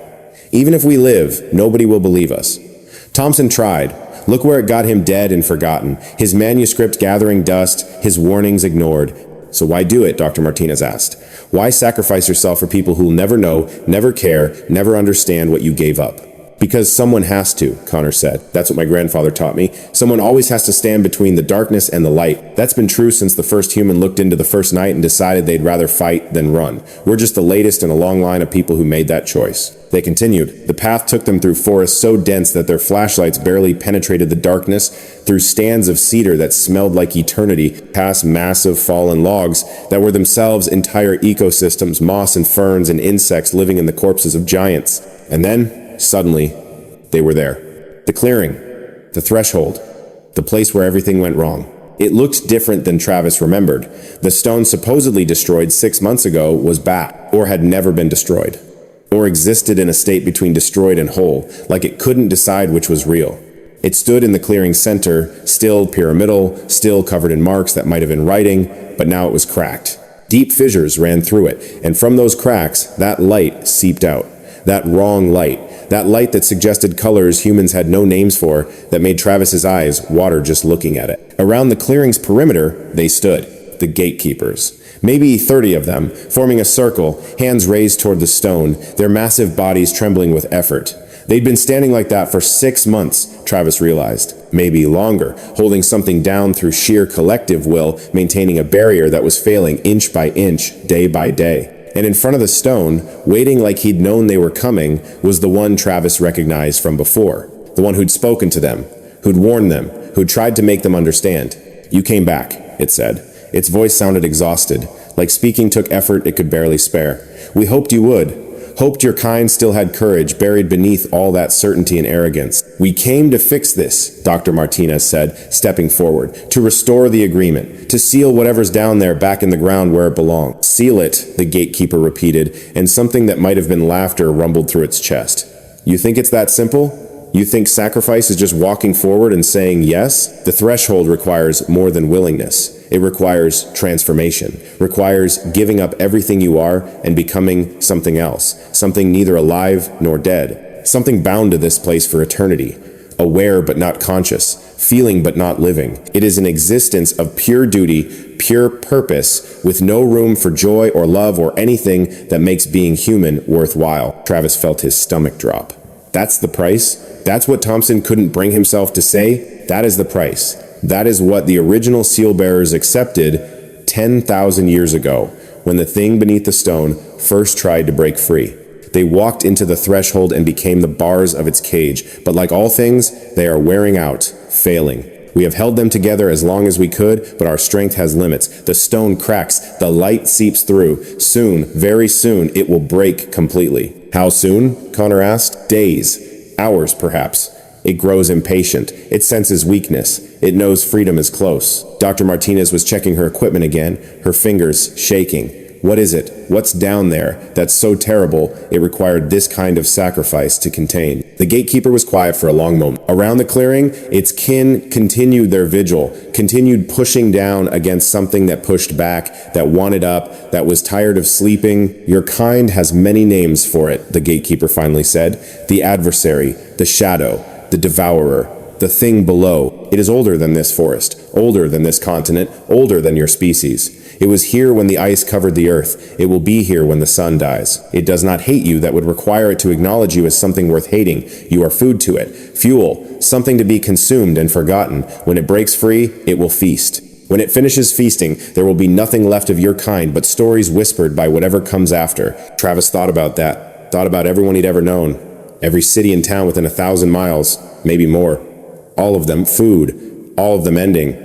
Even if we live, nobody will believe us. Thompson tried. Look where it got him dead and forgotten. His manuscript gathering dust, his warnings ignored. So why do it, Dr. Martinez asked. Why sacrifice yourself for people who'll never know, never care, never understand what you gave up? Because someone has to, Connor said. That's what my grandfather taught me. Someone always has to stand between the darkness and the light. That's been true since the first human looked into the first night and decided they'd rather fight than run. We're just the latest in a long line of people who made that choice. They continued. The path took them through forests so dense that their flashlights barely penetrated the darkness, through stands of cedar that smelled like eternity, past massive fallen logs that were themselves entire ecosystems, moss and ferns and insects living in the corpses of giants. And then, suddenly, they were there. The clearing, the threshold, the place where everything went wrong. It looked different than Travis remembered. The stone supposedly destroyed 6 months ago was back, or had never been destroyed, or existed in a state between destroyed and whole, like it couldn't decide which was real. It stood in the clearing center, still pyramidal, still covered in marks that might have been writing, but now it was cracked. Deep fissures ran through it, and from those cracks, that light seeped out. That wrong light. That light that suggested colors humans had no names for, that made Travis's eyes water just looking at it. Around the clearing's perimeter, they stood, the gatekeepers. Maybe 30 of them, forming a circle, hands raised toward the stone, their massive bodies trembling with effort. They'd been standing like that for 6 months, Travis realized. Maybe longer, holding something down through sheer collective will, maintaining a barrier that was failing inch by inch, day by day. And in front of the stone, waiting like he'd known they were coming, was the one Travis recognized from before. The one who'd spoken to them, who'd warned them, who'd tried to make them understand. "You came back," it said. Its voice sounded exhausted, like speaking took effort it could barely spare. "We hoped you would. Hoped your kind still had courage buried beneath all that certainty and arrogance. We came to fix this," Dr. Martinez said, stepping forward, "to restore the agreement, to seal whatever's down there back in the ground where it belongs." "Seal it," the gatekeeper repeated, and something that might have been laughter rumbled through its chest. "You think it's that simple? You think sacrifice is just walking forward and saying yes? The threshold requires more than willingness. It requires transformation, requires giving up everything you are and becoming something else, something neither alive nor dead, something bound to this place for eternity, aware but not conscious, feeling but not living. It is an existence of pure duty, pure purpose, with no room for joy or love or anything that makes being human worthwhile." Travis felt his stomach drop. That's the price? That's what Thompson couldn't bring himself to say? That is the price. That is what the original seal bearers accepted 10,000 years ago, when the thing beneath the stone first tried to break free. They walked into the threshold and became the bars of its cage, but like all things, they are wearing out, failing. We have held them together as long as we could, but our strength has limits. The stone cracks, the light seeps through. Soon, very soon, it will break completely. "How soon?" Connor asked. "Days. Hours, perhaps." It grows impatient. It senses weakness. It knows freedom is close. Dr. Martinez was checking her equipment again, her fingers shaking. What is it? What's down there that's so terrible it required this kind of sacrifice to contain? The gatekeeper was quiet for a long moment. Around the clearing, its kin continued their vigil, continued pushing down against something that pushed back, that wanted up, that was tired of sleeping. "Your kind has many names for it," the gatekeeper finally said. "The adversary, the shadow, the devourer, the thing below. It is older than this forest, older than this continent, older than your species. It was here when the ice covered the earth. It will be here when the sun dies. It does not hate you that would require it to acknowledge you as something worth hating. You are food to it, fuel, something to be consumed and forgotten. When it breaks free, it will feast. When it finishes feasting, there will be nothing left of your kind but stories whispered by whatever comes after." Travis thought about that, thought about everyone he'd ever known. Every city and town within 1,000 miles, maybe more. All of them food, all of them ending.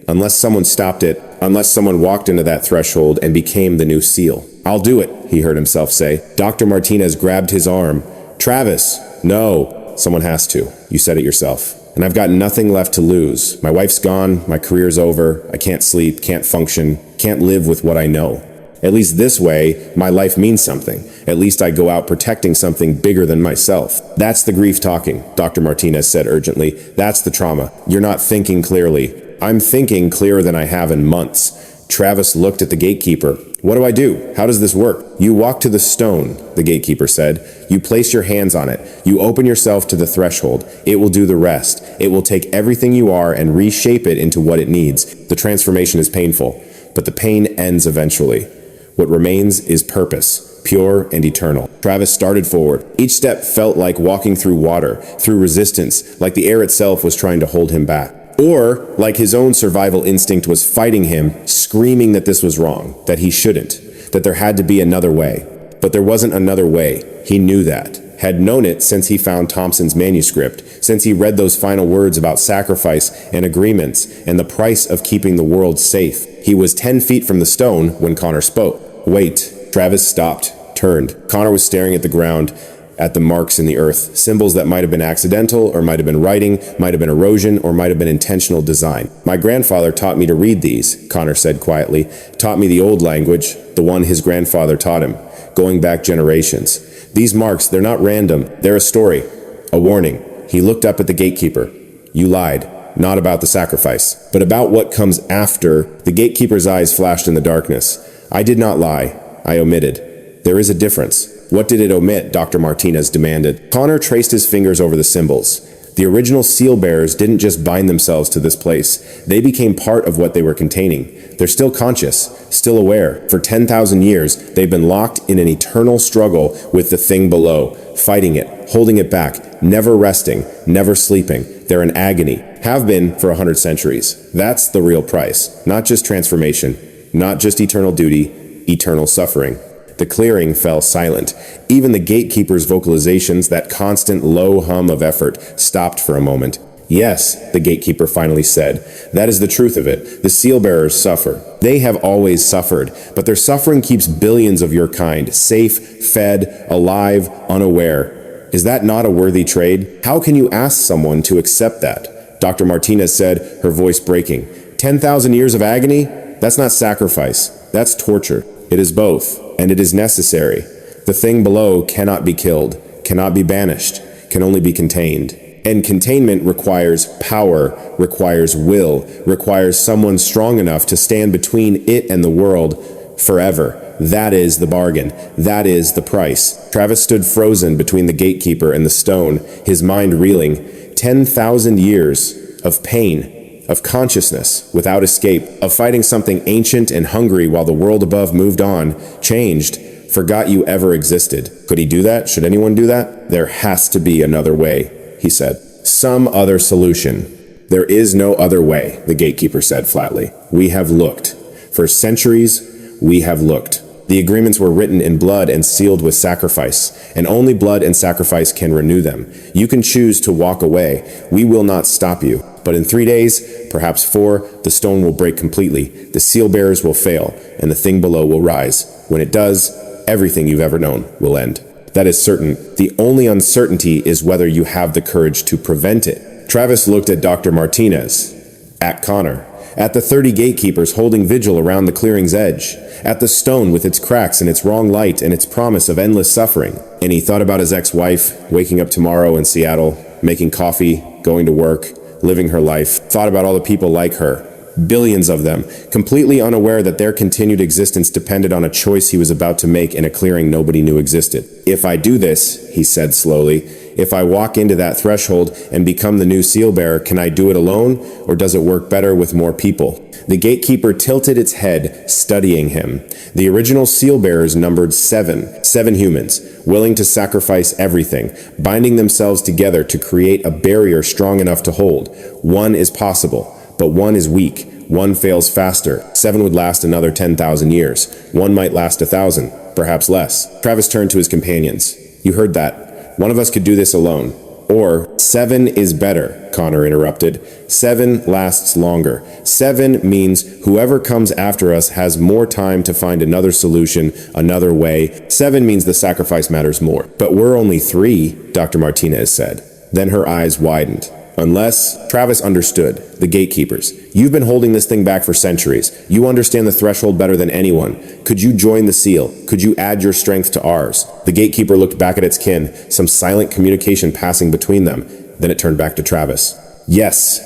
Unless someone stopped it, unless someone walked into that threshold and became the new seal. "I'll do it," he heard himself say. Dr. Martinez grabbed his arm. "Travis, no." "Someone has to. You said it yourself. And I've got nothing left to lose. My wife's gone, my career's over, I can't sleep, can't function, can't live with what I know. At least this way, my life means something. At least I go out protecting something bigger than myself." "That's the grief talking," Dr. Martinez said urgently. "That's the trauma. You're not thinking clearly." "I'm thinking clearer than I have in months." Travis looked at the gatekeeper. "What do I do? How does this work?" "You walk to the stone," the gatekeeper said. "You place your hands on it. You open yourself to the threshold. It will do the rest. It will take everything you are and reshape it into what it needs. The transformation is painful, but the pain ends eventually. What remains is purpose, pure and eternal." Travis started forward. Each step felt like walking through water, through resistance, like the air itself was trying to hold him back. Or like his own survival instinct was fighting him, screaming that this was wrong, that he shouldn't, that there had to be another way. But there wasn't another way. He knew that, had known it since he found Thompson's manuscript, since he read those final words about sacrifice and agreements and the price of keeping the world safe. He was 10 feet from the stone when Connor spoke. "Wait." Travis stopped, turned. Connor was staring at the ground, at the marks in the earth, symbols that might have been accidental or might have been writing, might have been erosion, or might have been intentional design. "My grandfather taught me to read these," Connor said quietly. "Taught me the old language, the one his grandfather taught him, going back generations. These marks, they're not random. They're a story, a warning." He looked up at the gatekeeper. "You lied. Not about the sacrifice, but about what comes after." The gatekeeper's eyes flashed in the darkness. "I did not lie. I omitted. There is a difference." "What did it omit?" Dr. Martinez demanded. Connor traced his fingers over the symbols. The original seal bearers didn't just bind themselves to this place. They became part of what they were containing. They're still conscious, still aware. For 10,000 years, they've been locked in an eternal struggle with the thing below, fighting it, holding it back, never resting, never sleeping. They're in agony, have been for 100 centuries. That's the real price. Not just transformation, not just eternal duty, eternal suffering. The clearing fell silent. Even the gatekeepers' vocalizations, that constant low hum of effort, stopped for a moment. Yes, the gatekeeper finally said, that is the truth of it. The seal bearers suffer. They have always suffered, but their suffering keeps billions of your kind safe, fed, alive, unaware. Is that not a worthy trade? How can you ask someone to accept that? Dr. Martinez said, her voice breaking. 10,000 years of agony? That's not sacrifice. That's torture. It is both, and it is necessary. The thing below cannot be killed, cannot be banished, can only be contained. And containment requires power, requires will, requires someone strong enough to stand between it and the world forever. That is the bargain. That is the price. Travis stood frozen between the gatekeeper and the stone, his mind reeling. 10,000 years of pain, of consciousness without escape, of fighting something ancient and hungry while the world above moved on, changed, forgot you ever existed. Could he do that? Should anyone do that? There has to be another way, he said. Some other solution. There is no other way, the gatekeeper said flatly. We have looked. For centuries, we have looked. The agreements were written in blood and sealed with sacrifice, and only blood and sacrifice can renew them. You can choose to walk away. We will not stop you. But in 3 days, perhaps 4, the stone will break completely. The seal bearers will fail, and the thing below will rise. When it does, everything you've ever known will end. That is certain. The only uncertainty is whether you have the courage to prevent it. Travis looked at Dr. Martinez, at Connor, at the 30 gatekeepers holding vigil around the clearing's edge, at the stone with its cracks and its wrong light and its promise of endless suffering. And he thought about his ex-wife, waking up tomorrow in Seattle, making coffee, going to work, living her life, thought about all the people like her, billions of them, completely unaware that their continued existence depended on a choice he was about to make in a clearing nobody knew existed. If I do this, he said slowly, if I walk into that threshold and become the new seal bearer, can I do it alone, or does it work better with more people? The gatekeeper tilted its head, studying him. The original seal bearers numbered 7 humans, willing to sacrifice everything, binding themselves together to create a barrier strong enough to hold. 1 is possible, but 1 is weak. 1 fails faster. 7 would last another 10,000 years. 1 might last 1,000, perhaps less. Travis turned to his companions. You heard that. One of us could do this alone. Or 7 is better, Connor interrupted. 7 lasts longer. 7 means whoever comes after us has more time to find another solution, another way. 7 means the sacrifice matters more. But we're only 3, Dr. Martinez said. Then her eyes widened. Unless, Travis understood, the gatekeepers. You've been holding this thing back for centuries. You understand the threshold better than anyone. Could you join the seal? Could you add your strength to ours? The gatekeeper looked back at its kin, some silent communication passing between them. Then it turned back to Travis. Yes,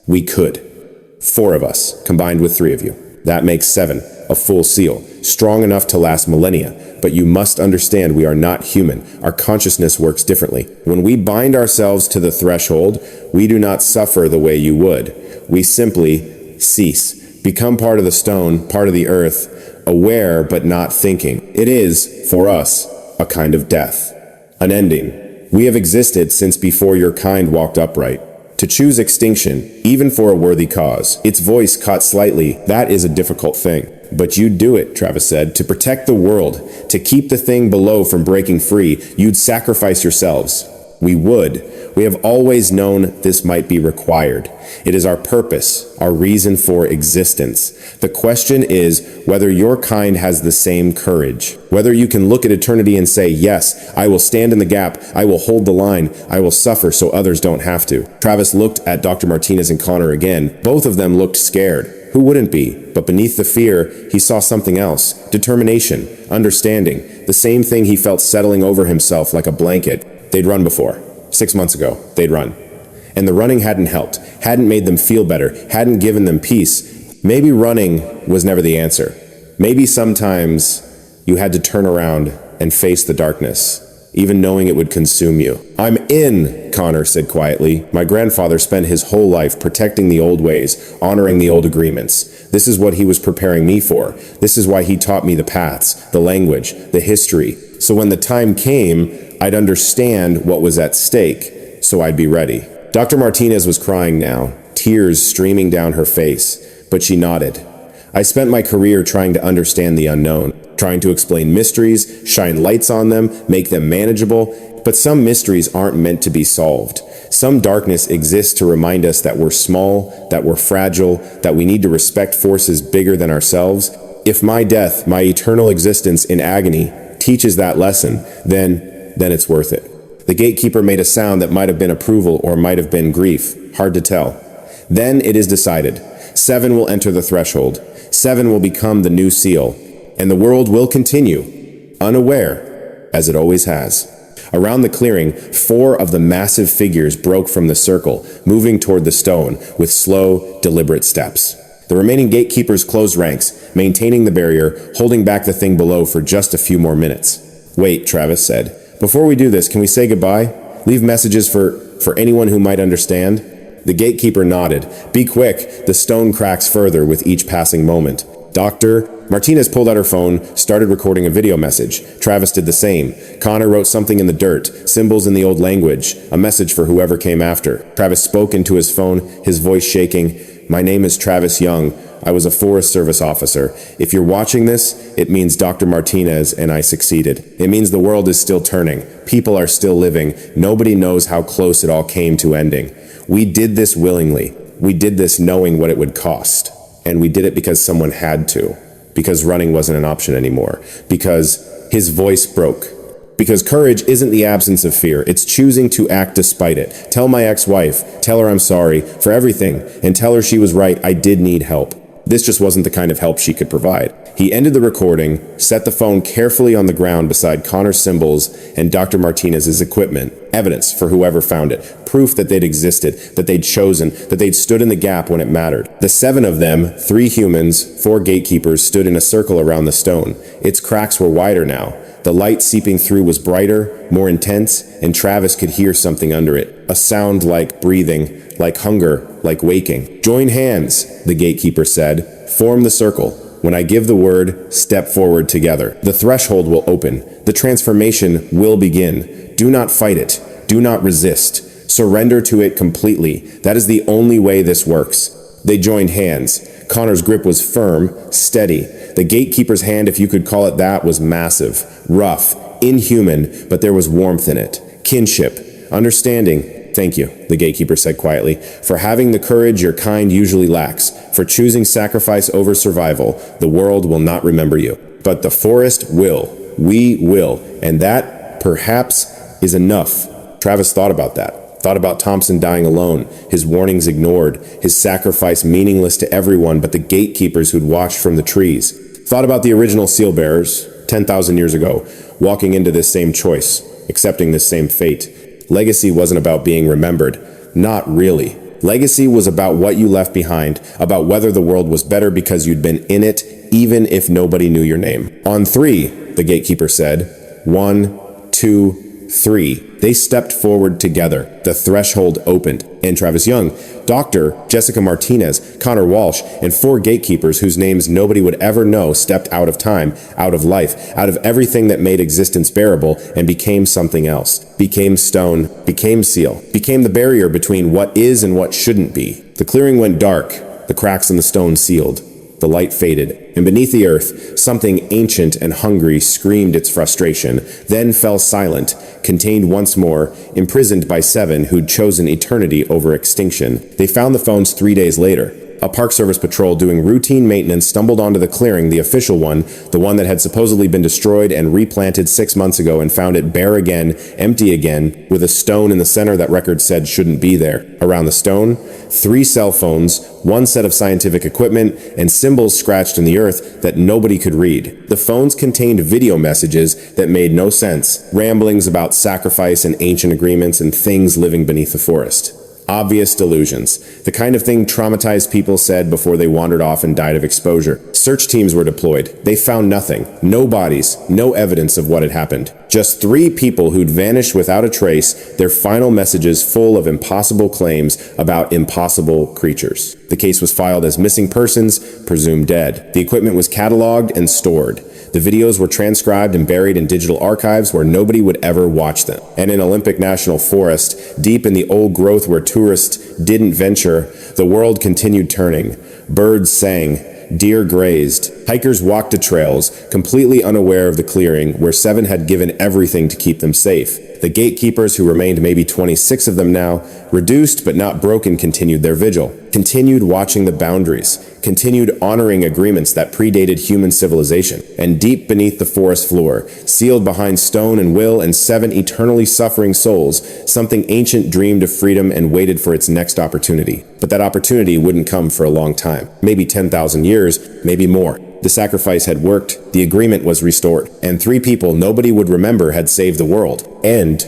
we could. 4 of us, combined with 3 of you. That makes 7, a full seal, strong enough to last millennia. But you must understand we are not human. Our consciousness works differently. When we bind ourselves to the threshold, we do not suffer the way you would. We simply cease, become part of the stone, part of the earth, aware but not thinking. It is, for us, a kind of death, an ending. We have existed since before your kind walked upright. To choose extinction, even for a worthy cause. Its voice caught slightly. That is a difficult thing. But you'd do it, Travis said, to protect the world, to keep the thing below from breaking free. You'd sacrifice yourselves. We would. We have always known this might be required. It is our purpose, our reason for existence. The question is whether your kind has the same courage, whether you can look at eternity and say, yes, I will stand in the gap, I will hold the line, I will suffer so others don't have to. Travis looked at Dr. Martinez and Connor again. Both of them looked scared. Who wouldn't be? But beneath the fear, he saw something else. Determination, understanding, the same thing he felt settling over himself like a blanket. They'd run before. 6 months ago, they'd run. And the running hadn't helped, hadn't made them feel better, hadn't given them peace. Maybe running was never the answer. Maybe sometimes you had to turn around and face the darkness. even knowing it would consume you. "I'm in," Connor said quietly. "My grandfather spent his whole life protecting the old ways, honoring the old agreements. This is what he was preparing me for. This is why he taught me the paths, the language, the history. So when the time came, I'd understand what was at stake, so I'd be ready." Dr. Martinez was crying now, tears streaming down her face, but she nodded. "I spent my career trying to understand the unknown, trying to explain mysteries, shine lights on them, make them manageable, but some mysteries aren't meant to be solved. Some darkness exists to remind us that we're small, that we're fragile, that we need to respect forces bigger than ourselves. If my death, my eternal existence in agony, teaches that lesson, then it's worth it." The gatekeeper made a sound that might have been approval or might have been grief, hard to tell. "Then it is decided. 7 will enter the threshold. 7 will become the new seal, and the world will continue, unaware, as it always has." Around the clearing, 4 of the massive figures broke from the circle, moving toward the stone with slow, deliberate steps. The remaining gatekeepers closed ranks, maintaining the barrier, holding back the thing below for just a few more minutes. "Wait," Travis said. "Before we do this, can we say goodbye? Leave messages for anyone who might understand?" The gatekeeper nodded. "Be quick, the stone cracks further with each passing moment." "Doctor..." Martinez pulled out her phone, started recording a video message. Travis did the same. Connor wrote something in the dirt, symbols in the old language, a message for whoever came after. Travis spoke into his phone, his voice shaking. "My name is Travis Young. I was a Forest Service officer. If you're watching this, it means Dr. Martinez and I succeeded. It means the world is still turning. People are still living. Nobody knows how close it all came to ending. We did this willingly. We did this knowing what it would cost. And we did it because someone had to. Because running wasn't an option anymore. Because..." His voice broke. "Because courage isn't the absence of fear. It's choosing to act despite it. Tell my ex-wife. Tell her I'm sorry for everything. And tell her she was right. I did need help. This just wasn't the kind of help she could provide." He ended the recording, set the phone carefully on the ground beside Connor's symbols and Dr. Martinez's equipment. Evidence for whoever found it. Proof that they'd existed, that they'd chosen, that they'd stood in the gap when it mattered. The 7 of them, 3 humans, 4 gatekeepers, stood in a circle around the stone. Its cracks were wider now. The light seeping through was brighter, more intense, and Travis could hear something under it. A sound like breathing, like hunger, like waking. "Join hands," the gatekeeper said. "Form the circle. When I give the word, step forward together. The threshold will open. The transformation will begin. Do not fight it. Do not resist. Surrender to it completely. That is the only way this works." They joined hands. Connor's grip was firm, steady. The gatekeeper's hand, if you could call it that, was massive, rough, inhuman, but there was warmth in it. Kinship, understanding. "Thank you," the gatekeeper said quietly, "for having the courage your kind usually lacks, for choosing sacrifice over survival. The world will not remember you. But the forest will. We will. And that, perhaps, is enough." Travis thought about that. Thought about Thompson dying alone, his warnings ignored, his sacrifice meaningless to everyone but the gatekeepers who'd watched from the trees. Thought about the original seal bearers, 10,000 years ago, walking into this same choice, accepting this same fate. Legacy wasn't about being remembered. Not really. Legacy was about what you left behind, about whether the world was better because you'd been in it, even if nobody knew your name. "On 3, the gatekeeper said. 1, 2, 3. They stepped forward together. The threshold opened. And Travis Young, Dr. Jessica Martinez, Connor Walsh, and 4 gatekeepers whose names nobody would ever know stepped out of time, out of life, out of everything that made existence bearable, and became something else. Became stone, became seal, became the barrier between what is and what shouldn't be. The clearing went dark, the cracks in the stone sealed. The light faded, and beneath the earth, something ancient and hungry screamed its frustration, then fell silent, contained once more, imprisoned by 7 who'd chosen eternity over extinction. They found the phones 3 days later. A Park Service patrol doing routine maintenance stumbled onto the clearing, the official one, the one that had supposedly been destroyed and replanted 6 months ago, and found it bare again, empty again, with a stone in the center that records said shouldn't be there. Around the stone, 3 cell phones, 1 set of scientific equipment, and symbols scratched in the earth that nobody could read. The phones contained video messages that made no sense, ramblings about sacrifice and ancient agreements and things living beneath the forest. Obvious delusions. The kind of thing traumatized people said before they wandered off and died of exposure. Search teams were deployed. They found nothing. No bodies. No evidence of what had happened. Just 3 people who'd vanished without a trace, their final messages full of impossible claims about impossible creatures. The case was filed as missing persons, presumed dead. The equipment was cataloged and stored. The videos were transcribed and buried in digital archives where nobody would ever watch them. And in Olympic National Forest, deep in the old growth where tourists didn't venture, the world continued turning. Birds sang. Deer grazed. Hikers walked the trails, completely unaware of the clearing where 7 had given everything to keep them safe. The gatekeepers, who remained maybe 26 of them now, reduced but not broken, continued their vigil, continued watching the boundaries, continued honoring agreements that predated human civilization. And deep beneath the forest floor, sealed behind stone and will and 7 eternally suffering souls, something ancient dreamed of freedom and waited for its next opportunity. But that opportunity wouldn't come for a long time. Maybe 10,000 years, maybe more. The sacrifice had worked, the agreement was restored, and 3 people nobody would remember had saved the world. And